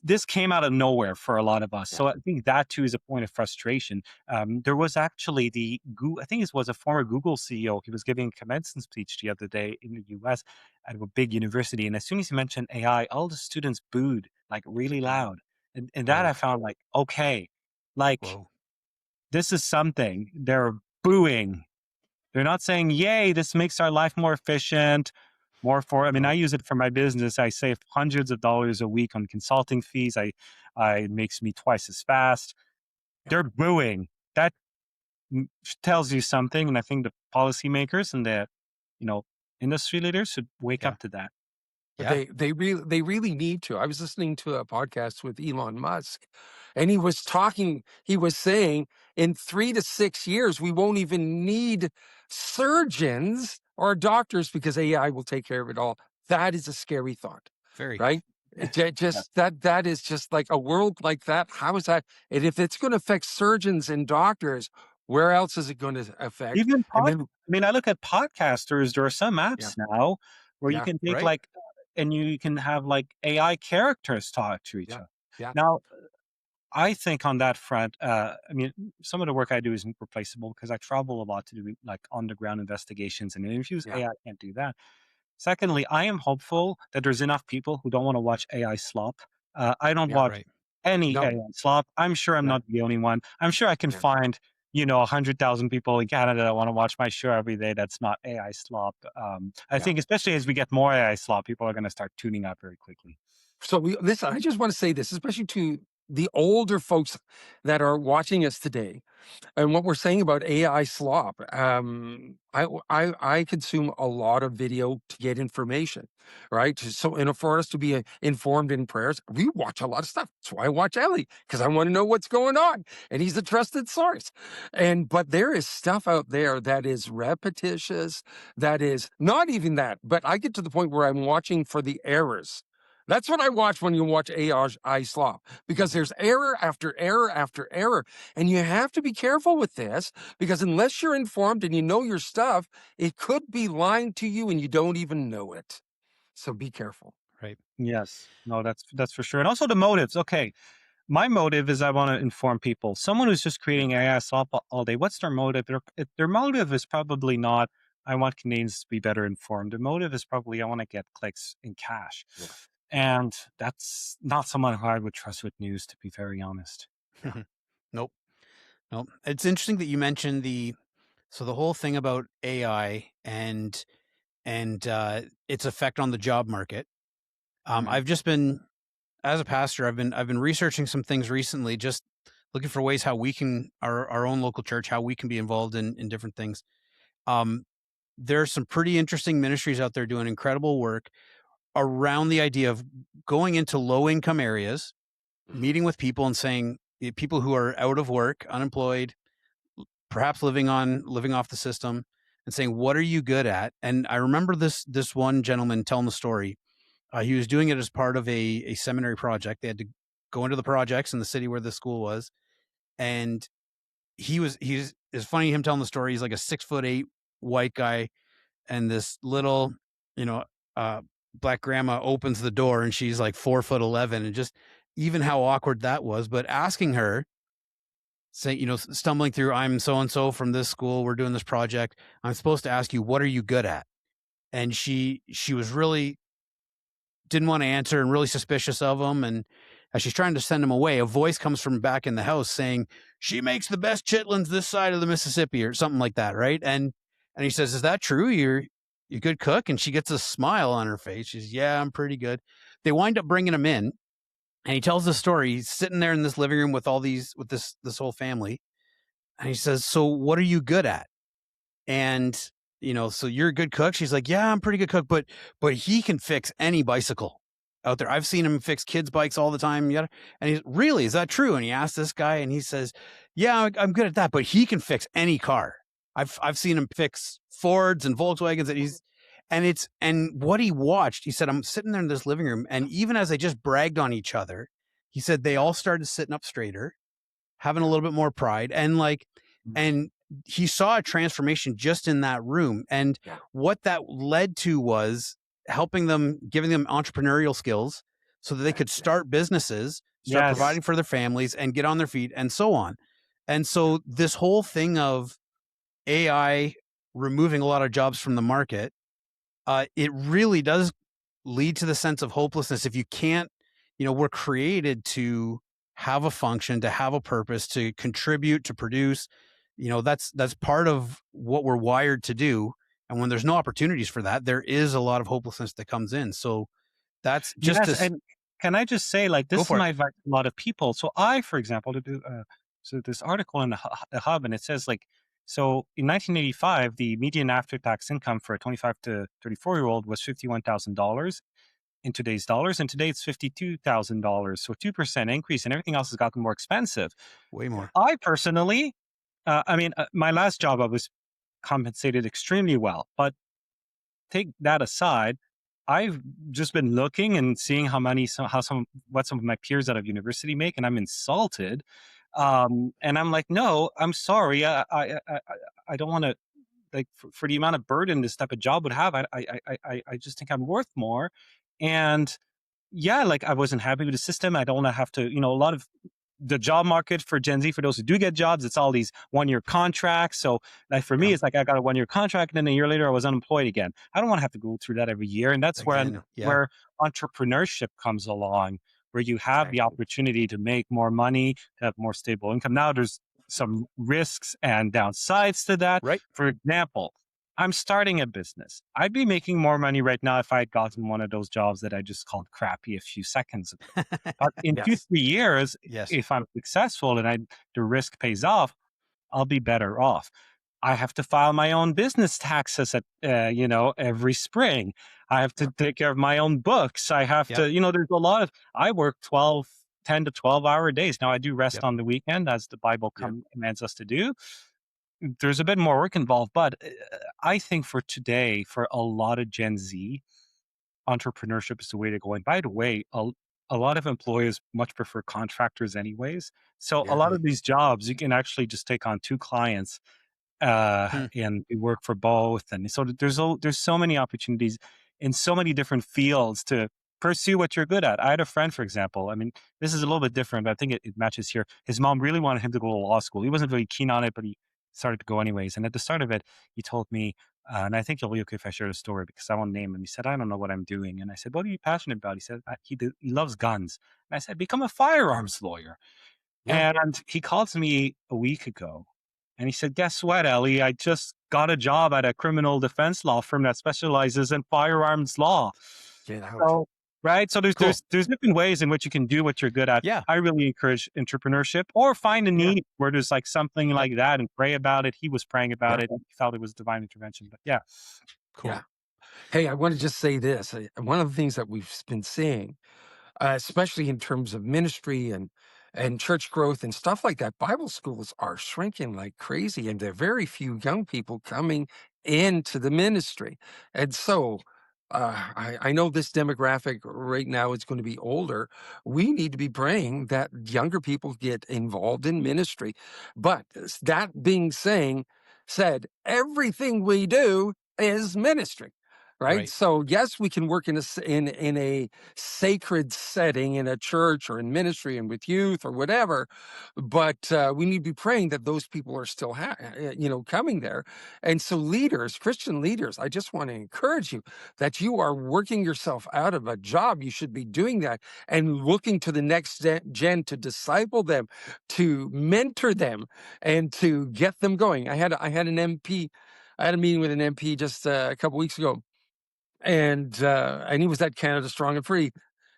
This came out of nowhere for a lot of us. yeah, So I think that too is a point of frustration. There was actually I think this was a former Google CEO. He was giving a commencement speech the other day in the US at a big university. And as soon as he mentioned AI, all the students booed like really yeah. loud. And that I Oh, found like, okay, like Whoa. this is something. They're booing. They're not saying, yay, this makes our life more efficient, I mean, I oh, use it for my business. I save hundreds of dollars a week on consulting fees. It makes me twice as fast. yeah, They're booing. That tells you something. And I think the policymakers and the, you know, industry leaders should wake Yeah. up to that. Yeah. they really need to. I was listening to a podcast with Elon Musk, and he was saying in 3 to 6 years we won't even need surgeons or doctors because AI will take care of it all. That is a scary thought, Very. right? Yeah. Just that is just like a world like that. How is that? And if it's going to affect surgeons and doctors, where else is it going to affect? Even And then, I mean, I look at podcasters. There are some yeah, apps now where you yeah, can take Right. like, and you can have like AI characters talk to each yeah, other. yeah, Now, I think on that front, I mean, some of the work I do isn't replaceable because I travel a lot to do like on the ground investigations and interviews. yeah, AI can't do that. Secondly, I am hopeful that there's enough people who don't want to watch AI slop. I don't yeah. watch Right. any No, AI slop. I'm sure I'm yeah, not the only one. I'm sure I can yeah, find, 100,000 people in Canada that want to watch my show every day. That's not AI slop. I yeah. think especially as we get more AI slop, people are going to start tuning out very quickly. So listen. I just want to say this, especially to the older folks that are watching us today, and what we're saying about AI slop, I consume a lot of video to get information, right? So, for us to be informed in prayers, we watch a lot of stuff. That's why I watch Elie, because I want to know what's going on, and he's a trusted source. But there is stuff out there that is repetitious, that is not even that. But I get to the point where I'm watching for the errors. That's what I watch when you watch AI slop, because there's error after error after error. And you have to be careful with this, because unless you're informed and you know your stuff, it could be lying to you and you don't even know it. So be careful. Right. Yes. No, that's for sure. And also the motives. Okay. My motive is I want to inform people. Someone who's just creating AI slop all day, what's their motive? Their motive is probably not, I want Canadians to be better informed. Their motive is probably, I want to get clicks in cash. Yeah. And that's not someone who I would trust with news, to be very honest. Yeah. Nope. Nope. It's interesting that you mentioned the whole thing about AI and its effect on the job market. Mhm. I've just been, as a pastor, I've been researching some things recently, just looking for ways how we can, our own local church, how we can be involved in different things. Um, there are some pretty interesting ministries out there doing incredible work around the idea of going into low income areas, meeting with people and saying, people who are out of work, unemployed, perhaps living off the system, and saying, what are you good at? And I remember this one gentleman telling the story. He was doing it as part of a seminary project. They had to go into the projects in the city where the school was, and it's funny him telling the story. He's like a 6'8" white guy, and this little, you know, uh, black grandma opens the door, and she's like 4'11", and just even how awkward that was. But asking her, say, stumbling through, I'm so and so from this school. We're doing this project. I'm supposed to ask you, what are you good at? And she was really didn't want to answer and really suspicious of him. And as she's trying to send him away, a voice comes from back in the house saying, she makes the best chitlins this side of the Mississippi, or something like that. Right. And he says, is that true? You're a good cook? And she gets a smile on her face. She's, yeah, I'm pretty good. They wind up bringing him in, and he tells the story. He's sitting there in this living room with this whole family. And he says, so what are you good at? And, so you're a good cook. She's like, yeah, I'm a pretty good cook, but he can fix any bicycle out there. I've seen him fix kids' bikes all the time. And he's, really, is that true? And he asked this guy, and he says, yeah, I'm good at that, but he can fix any car. I've seen him fix Fords and Volkswagens, and what he watched, he said, I'm sitting there in this living room, and even as they just bragged on each other, he said they all started sitting up straighter, having a little bit more pride, and he saw a transformation just in that room. And what that led to was giving them entrepreneurial skills so that they could start businesses, start Yes. providing for their families, and get on their feet, and so on. And so this whole thing of AI removing a lot of jobs from the market, it really does lead to the sense of hopelessness. If you can't, we're created to have a function, to have a purpose, to contribute, to produce. That's part of what we're wired to do. And when there's no opportunities for that, there is a lot of hopelessness that comes in. So that's just Yes, this. and can I just say, like, Go this is for it. my advice to a lot of people. So I, for example, to do so this article in the Hub, and it says, like, so in 1985, the median after-tax income for a 25 to 34-year-old was $51,000 in today's dollars, and today it's $52,000. So 2% increase, and everything else has gotten more expensive. Way more. I personally, my last job, I was compensated extremely well, but take that aside, I've just been looking and seeing what some of my peers out of university make, and I'm insulted. And I'm like, no, I'm sorry, I don't want to, like, for the amount of burden this type of job would have. I just think I'm worth more. And yeah, like, I wasn't happy with the system. I don't want to have to, a lot of the job market for Gen Z, for those who do get jobs, it's all these 1-year contracts. So, like, for me, Yeah. it's like I got a 1-year contract, and then a year later I was unemployed again. I don't want to have to go through that every year. And that's Again. Yeah. where entrepreneurship comes along, where you have the opportunity to make more money, to have more stable income. Now there's some risks and downsides to that. Right. For example, I'm starting a business. I'd be making more money right now if I had gotten one of those jobs that I just called crappy a few seconds ago. But in two, Yes. 3 years, Yes. if I'm successful and the risk pays off, I'll be better off. I have to file my own business taxes every spring. I have to Yep. take care of my own books. I have Yep. to, there's a lot of, I work 10 to 12-hour days. Now I do rest Yep. on the weekend as the Bible Yep. commands us to do. There's a bit more work involved, but I think for today, for a lot of Gen Z, entrepreneurship is the way to go. And by the way, a lot of employers much prefer contractors anyways. So a Yeah. lot of these jobs, you can actually just take on two clients Hmm. and we work for both. And so there's so many opportunities in so many different fields to pursue what you're good at. I had a friend, for example. I mean, this is a little bit different, but I think it matches here. His mom really wanted him to go to law school. He wasn't really keen on it, but he started to go anyways. And at the start of it, he told me, and I think it'll be okay if I share the story because I won't name him. He said, "I don't know what I'm doing." And I said, "What are you passionate about?" He said, he loves guns." And I said, "Become a firearms lawyer." Yeah. And he called to me a week ago and he said, "Guess what, Ellie? I just got a job at a criminal defense law firm that specializes in firearms law." Get out. So, right. So there's, Cool. there's, there's different ways in which you can do what you're good at. Yeah. I really encourage entrepreneurship or find a Yeah. need where there's like something Yep. like that and pray about it. He was praying about Yeah. it. And he felt it was divine intervention, but yeah. Cool. Yeah. Hey, I want to just say this. One of the things that we've been seeing, especially in terms of ministry and church growth and stuff like that, Bible schools are shrinking like crazy, and there are very few young people coming into the ministry. And so, I know this demographic right now is going to be older. We need to be praying that younger people get involved in ministry. But that being said, everything we do is ministry. Right. Right. So yes, we can work in a sacred setting in a church or in ministry and with youth or whatever, but we need to be praying that those people are still coming there. And so leaders, Christian leaders, I just want to encourage you that you are working yourself out of a job. You should be doing that and looking to the next gen to disciple them, to mentor them, and to get them going. I had an MP. I had a meeting with an MP just a couple weeks ago, and he was at Canada Strong and Free.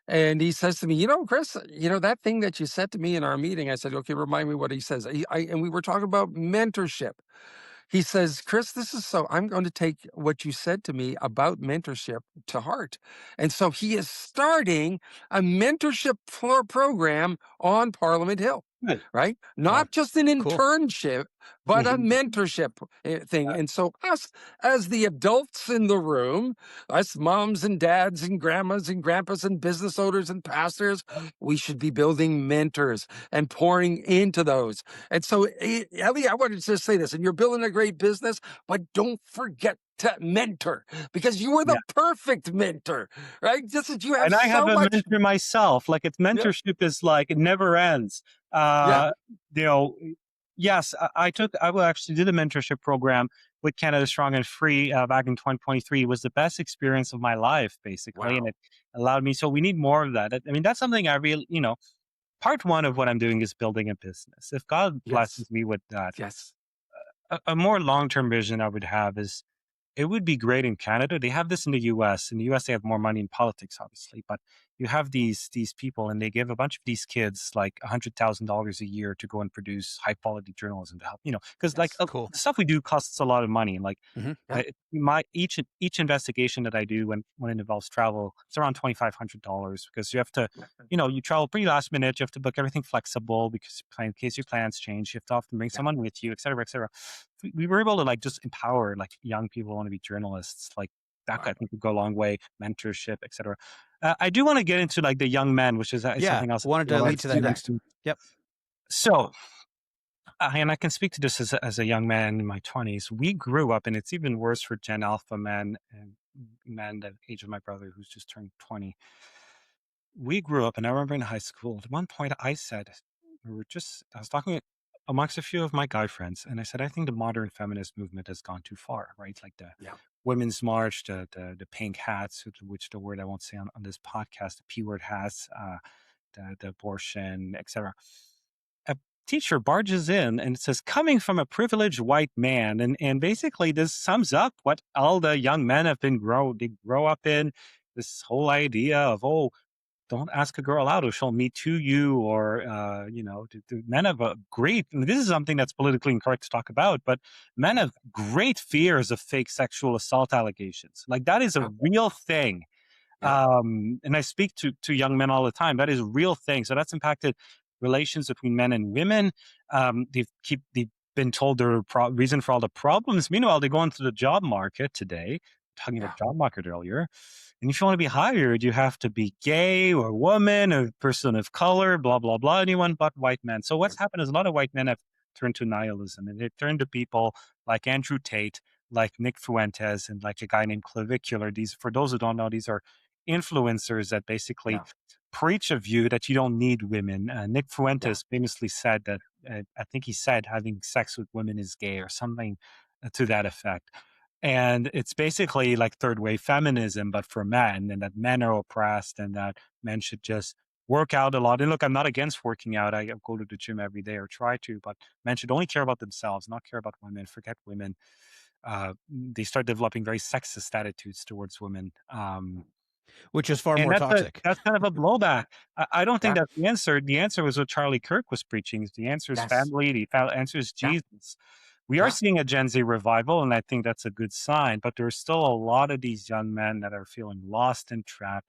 And he says to me, Chris, that thing that you said to me in our meeting. I said, okay, remind me what he says. And we were talking about mentorship. He says, Chris, I'm going to take what you said to me about mentorship to heart. And so he is starting a mentorship program on Parliament Hill, Good. right? Wow. Not just an Cool. internship, but a mentorship thing. And so us as the adults in the room, us moms and dads and grandmas and grandpas and business owners and pastors, we should be building mentors and pouring into those. And so, Ellie, I wanted to just say this, and you're building a great business, but don't forget to mentor because you are Yeah. the perfect mentor, right? Just as you have And I have so a much. mentor myself. Like it's Yeah. mentorship is like it never ends. Yeah. Uh, you know, yes, I will actually did a mentorship program with Canada Strong and Free back in 2023. It was the best experience of my life, basically, and Wow. it allowed me. So we need more of that. I mean, that's something I really, part one of what I'm doing is building a business. If God Yes. blesses me with that, Yes. a more long term vision I would have is it would be great in Canada. They have this in the US. In the US, they have more money in politics, obviously. But you have these people, and they give a bunch of these kids like $100,000 a year to go and produce high quality journalism to help. Because like Yes. Cool. the stuff we do costs a lot of money. And like Hmm. Yeah. my each investigation that I do when it involves travel, it's around $2,500 because you have to, you travel pretty last minute. You have to book everything flexible because in case your plans change, you have to often bring Yeah. someone with you, et cetera, et cetera. We were able to like just empower like young people who want to be journalists. Like that, I Wow. think would go a long way. Mentorship, etc. I do want to get into like the young men, which is Yeah. something else Wanted I to feel lead Let's to do that like. that. next. Yep. So, and I can speak to this as a young man in my 20s. We grew up, and it's even worse for Gen Alpha men and men the age of my brother who's just turned 20. We grew up, and I remember in high school, at one point I said, I was talking amongst a few of my guy friends, and I said, I think the modern feminist movement has gone too far, right? Like the Yeah. women's march, the pink hats, which the word I won't say on this podcast, the P word hats, the abortion, etc. teacher barges in and it says, coming from a privileged white man. And basically, this sums up what all the young men have they grow up in, this whole idea of, oh, don't ask a girl out or she'll me too you, or men have a great, and this is something that's politically incorrect to talk about, but men have great fears of fake sexual assault allegations. Like, that is a Yeah. real thing. Yeah. And I speak to young men all the time. That is a real thing. So that's impacted relations between men and women. They've been told the reason for all the problems. Meanwhile, they go into the job market today, talking about Yeah. job market earlier. And if you want to be hired, you have to be gay or woman or person of color, blah, blah, blah, anyone but white men. So Yeah. what's happened is a lot of white men have turned to nihilism, and they've turned to people like Andrew Tate, like Nick Fuentes, and like a guy named Clavicular. These, for those who don't know, these are influencers that basically Yeah. preach a view that you don't need women. Nick Yeah. Fuentes famously said that, I think he said having sex with women is gay or something to that effect. And it's basically like third wave feminism, but for men, and that men are oppressed and that men should just work out a lot. And look, I'm not against working out. I go to the gym every day or try to, but men should only care about themselves, not care about women, forget women. They start developing very sexist attitudes towards women. which is far And more toxic. that's kind of a blowback. I don't think Yeah. that's the answer. The answer was what Charlie Kirk was preaching. The answer is Yes. family. The answer is Yeah. Jesus. We are Yeah. seeing a Gen Z revival, and I think that's a good sign. But there's still a lot of these young men that are feeling lost and trapped.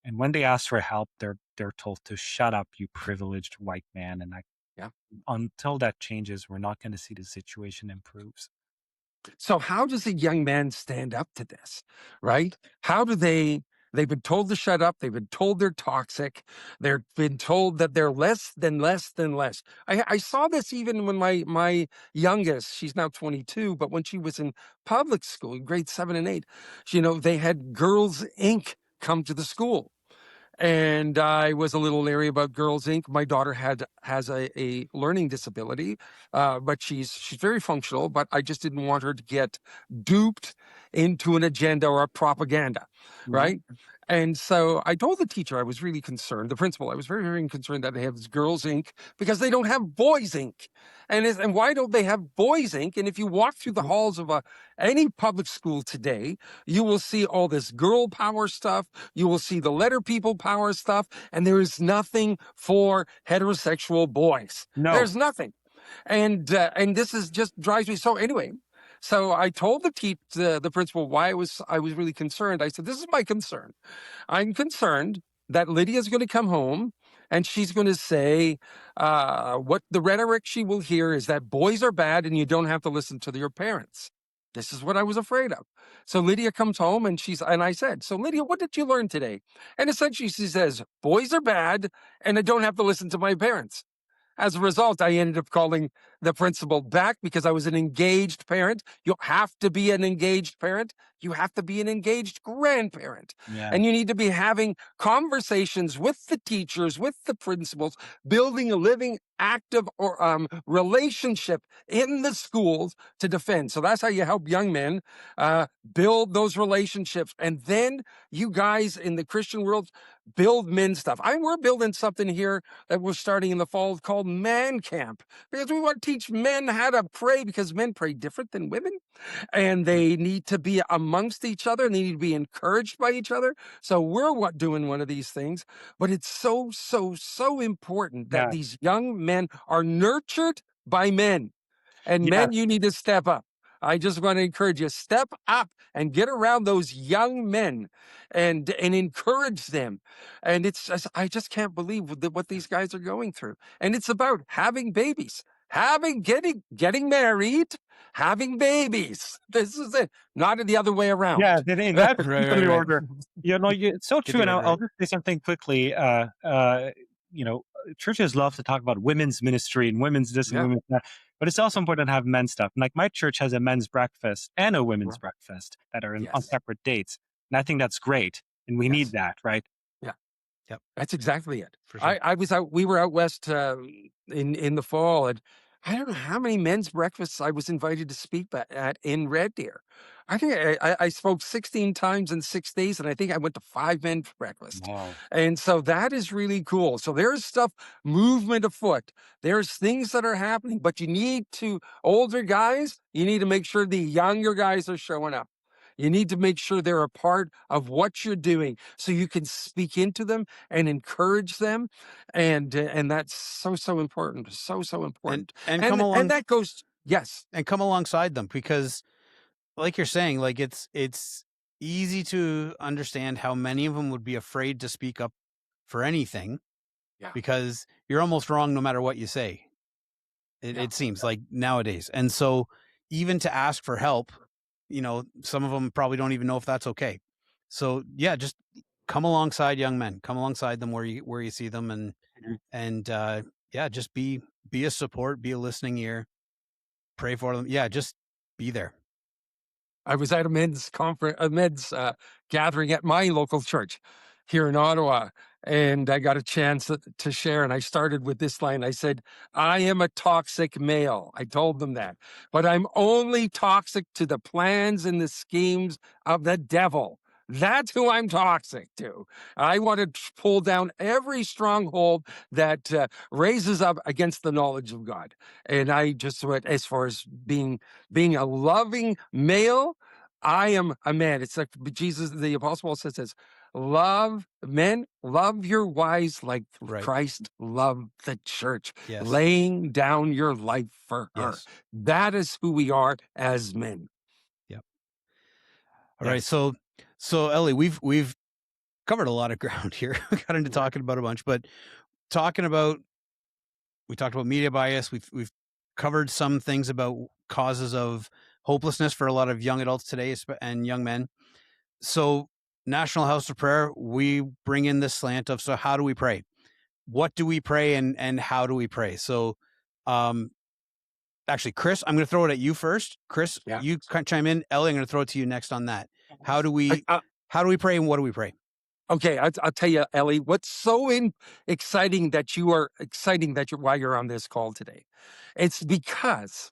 And when they ask for help, they're told to shut up, you privileged white man. And Yeah. until that changes, we're not going to see the situation improves. So how does a young man stand up to this, right? How do they've been told to shut up, they've been told they're toxic, they've been told that they're less than less than less. I saw this even when my youngest, she's now 22, but when she was in public school, grade 7 and 8, they had Girls Inc. come to the school. And I was a little leery about Girls Inc. My daughter has a learning disability, but she's very functional. But I just didn't want her to get duped into an agenda or a propaganda, Yeah. right? And so I told the teacher I was really concerned. The principal, I was very, very concerned that they have this Girls Inc. because they don't have Boys Inc. And why don't they have Boys Inc? And if you walk through the halls of any public school today, you will see all this girl power stuff. You will see the letter people power stuff, and there is nothing for heterosexual boys. No. There's nothing, and this is just drives me. So anyway, so I told the principal why I was really concerned. I said, "This is my concern. I'm concerned that Lydia's going to come home." And she's going to say, what the rhetoric she will hear is that boys are bad and you don't have to listen to your parents. This is what I was afraid of. So Lydia comes home and I said, so Lydia, what did you learn today? And essentially she says, boys are bad and I don't have to listen to my parents. As a result, I ended up calling the principal back because I was an engaged parent. You have to be an engaged parent. You have to be an engaged grandparent. Yeah. And you need to be having conversations with the teachers, with the principals, building a living, active or relationship in the schools to defend. So that's how you help young men build those relationships. And then you guys in the Christian world build men stuff. We're building something here that we're starting in the fall called Man Camp, because we want to teach men how to pray, because men pray different than women and they need to be amongst each other and they need to be encouraged by each other. So we're doing one of these things, but it's so, so, so important that Yeah. these young men are nurtured by men. And Yeah. men, you need to step up. I just want to encourage you, step up and get around those young men and encourage them. And I just can't believe what these guys are going through. And it's about having babies, getting married, having babies. This is it, not the other way around. Yeah, in that particular Right. order. It's so true. do And it I'll right. just say something quickly. Churches love to talk about women's ministry and women's this and Yeah. women's that, but it's also important to have men's stuff. Like my church has a men's breakfast and a women's breakfast that are on Yes. separate dates. And I think that's great. And we need Yes. that, right? Yeah. Yep. That's exactly it. For sure. We were out west in the fall, and I don't know how many men's breakfasts I was invited to speak at in Red Deer. I think I spoke 16 times in 6 days, and I think I went to 5 men's breakfast. Wow. And so that is really cool. So there's stuff, movement afoot. There's things that are happening, but you need to, older guys, you need to make sure the younger guys are showing up. You need to make sure they're a part of what you're doing so you can speak into them and encourage them. And that's so important. So and important. and come And along that goes, yes. and come alongside them, because like you're saying, like it's easy to understand how many of them would be afraid to speak up for anything, Yeah. because you're almost wrong no matter what you say. Yeah. It seems like nowadays. And so even to ask for help, some of them probably don't even know if that's okay. So yeah, just come alongside young men, come alongside them where you see them, Mhm. and yeah, just be a support, be a listening ear, pray for them. Yeah, just be there. I was at a men's gathering at my local church here in Ottawa, and I got a chance to share. And I started with this line. I said, "I am a toxic male." I told them that, but I'm only toxic to the plans and the schemes of the devil. That's who I'm toxic to. I want to pull down every stronghold that raises up against the knowledge of God. And I just went as far as being a loving male. I am a man. It's like Jesus, the Apostle Paul says this: love men, love your wives like Right. Christ loved the church, Yes. laying down your life for her. Yes. That is who we are as men. Yep. All right. Yes. So Ellie, we've covered a lot of ground here. We got into Right. talking about a bunch, but talking about we talked about media bias. We've covered some things about causes of hopelessness for a lot of young adults today and young men. So National House of Prayer, we bring in this slant of, so how do we pray? What do we pray, and how do we pray? So um actually, Chris, I'm going to throw it at you first. Chris, Yeah. you can chime in. Ellie, I'm going to throw it to you next on that. How do I, we uh, how do we pray, and what do we pray? okay, I'll tell you, Ellie, what's so exciting that you're why you're on this call today. It's because,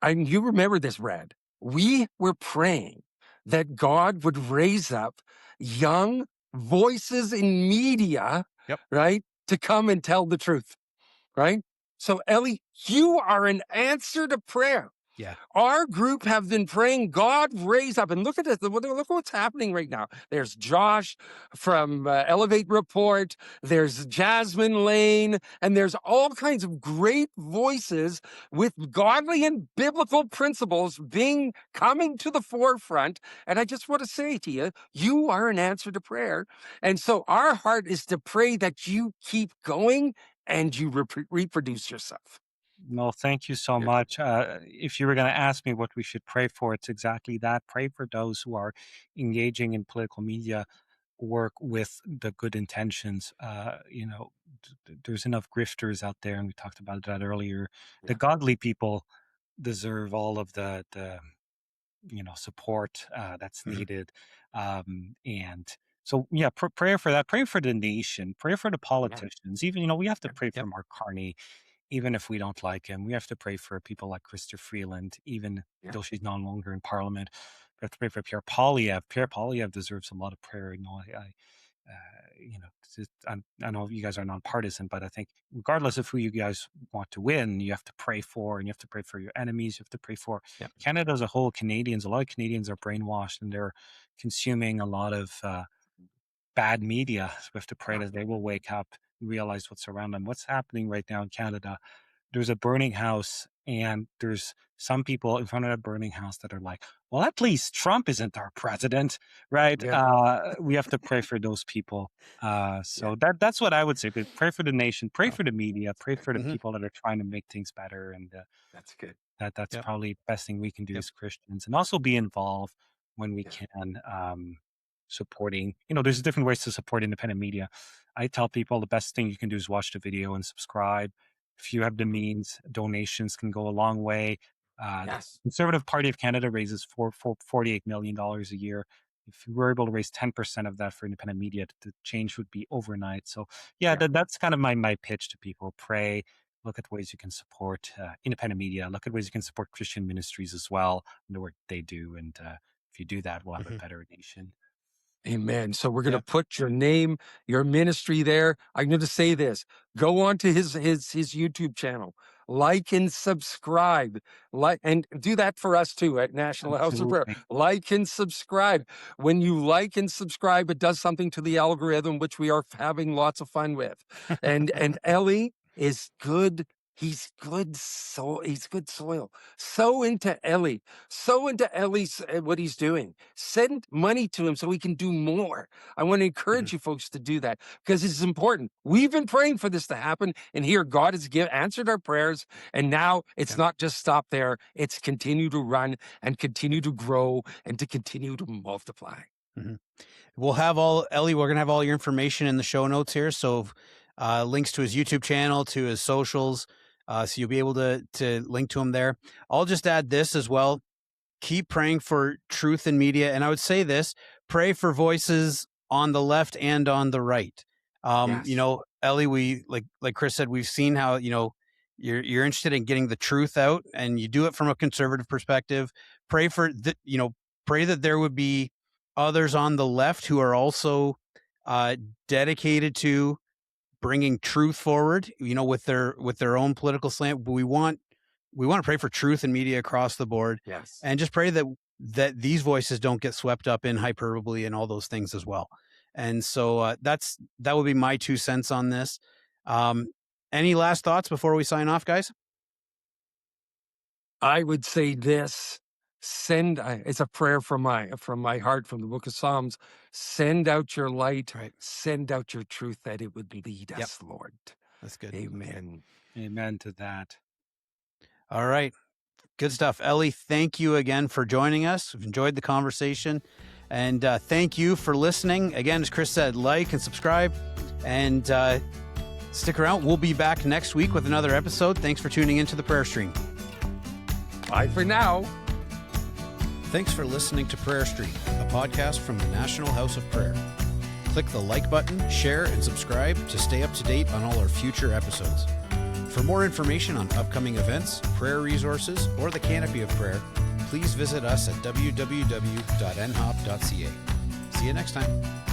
and you remember this, Brad. We were praying that God would raise up young voices in media, Yep. right, to come and tell the truth, right? So, Ellie, you are an answer to prayer. Yeah. Our group have been praying God raise up, and look at this. Look what's happening right now. There's Josh from Elevate Report. There's Jasmine Lane, and there's all kinds of great voices with godly and biblical principles being coming to the forefront. And I just want to say to you, you are an answer to prayer. And so our heart is to pray that you keep going and you reproduce yourself. No, thank you so Yeah. much. If you were going to ask me what we should pray for, it's exactly that. Pray for those who are engaging in political media work with the good intentions. There's enough grifters out there, and we talked about that earlier. The Yeah. godly people deserve all of the support that's Mhm. needed, and so yeah, prayer for that. Pray for the nation. Pray for the Yeah. politicians. Even we have to Yeah. pray for Yep. Mark Carney, even if we don't like him. We have to pray for people like Krista Freeland, even Yeah. though she's no longer in Parliament. We have to pray for Pierre Polyev. Pierre Polyev deserves a lot of prayer. I know you guys are nonpartisan, but I think regardless of who you guys want to win, you have to pray for, and you have to pray for your enemies. You have to pray for Yeah. Canada as a whole. Canadians, a lot of Canadians are brainwashed, and they're consuming a lot of bad media. So we have to pray Yeah. that they will wake up and realize what's around them. What's happening right now in Canada? There's a burning house, and there's some people in front of that burning house that are like, well, at least Trump isn't our president, right? Yeah. We have to pray for those people. Yeah. So that's what I would say. But pray for the nation, pray Oh, for the media, pray for the Mhm. people that are trying to make things better, and that's good. that's Yep. probably the best thing we can do Yep. as Christians, and also be involved when we Yeah. can, supporting. There's different ways to support independent media. I tell people the best thing you can do is watch the video and subscribe. If you have the Mhm. means, donations can go a long way. The Yes. Conservative Party of Canada raises $48 million a year. If we were able to raise 10% of that for independent media, the change would be overnight. So yeah, Yeah. that's kind of my pitch to people. Pray. look at ways you can support independent media, look at ways you can support Christian ministries as well, and the work they do. And if you do that, we'll have a better nation. Amen. So we're going to put your name, your ministry there. I'm going to say this: go on to his YouTube channel, like and subscribe, and do that for us too at National House of Prayer. Absolutely. Like and subscribe. When you like and subscribe, it does something to the algorithm, which we are having lots of fun with. And Elie is good. He's good soil. He's good soil. Sow into Elie. Sow into Elie's what he's doing. Send money to him so he can do more. I want to encourage you folks to do that because it's important. We've been praying for this to happen, and here God has answered our prayers. And now it's not just stop there; it's continue to run and continue to grow and to continue to multiply. We'll have Elie, we're going to have all your information in the show notes here. So links to his YouTube channel, to his socials. So you'll be able to link to him there. I'll just add this as well. Keep praying for truth in media. And I would say this, pray for voices on the left and on the right. You know, Elie, we, like Chris said, we've seen how, you know, you're interested in getting the truth out, and you do it from a conservative perspective. Pray for pray that there would be others on the left who are also dedicated to bringing truth forward, you know, with their own political slant. But we want to pray for truth in media across the board. Yes. And just pray that these voices don't get swept up in hyperbole and all those things as well. And so that would be my 2 cents on this. Any last thoughts before we sign off, guys? I would say this: it's a prayer from my heart, from the book of Psalms. Send out your light, send out your truth, that it would lead us, Lord. That's good. Amen. Amen to that. All right. Good stuff. Elie, thank you again for joining us. We've enjoyed the conversation. And thank you for listening. Again, as Chris said, like and subscribe, and stick around. We'll be back next week with another episode. Thanks for tuning into the Prayer Stream. Bye for now. Thanks for listening to Prayer Stream, a podcast from the National House of Prayer. Click the like button, share, and subscribe to stay up to date on all our future episodes. For more information on upcoming events, prayer resources, or the Canopy of Prayer, please visit us at www.nhop.ca. See you next time.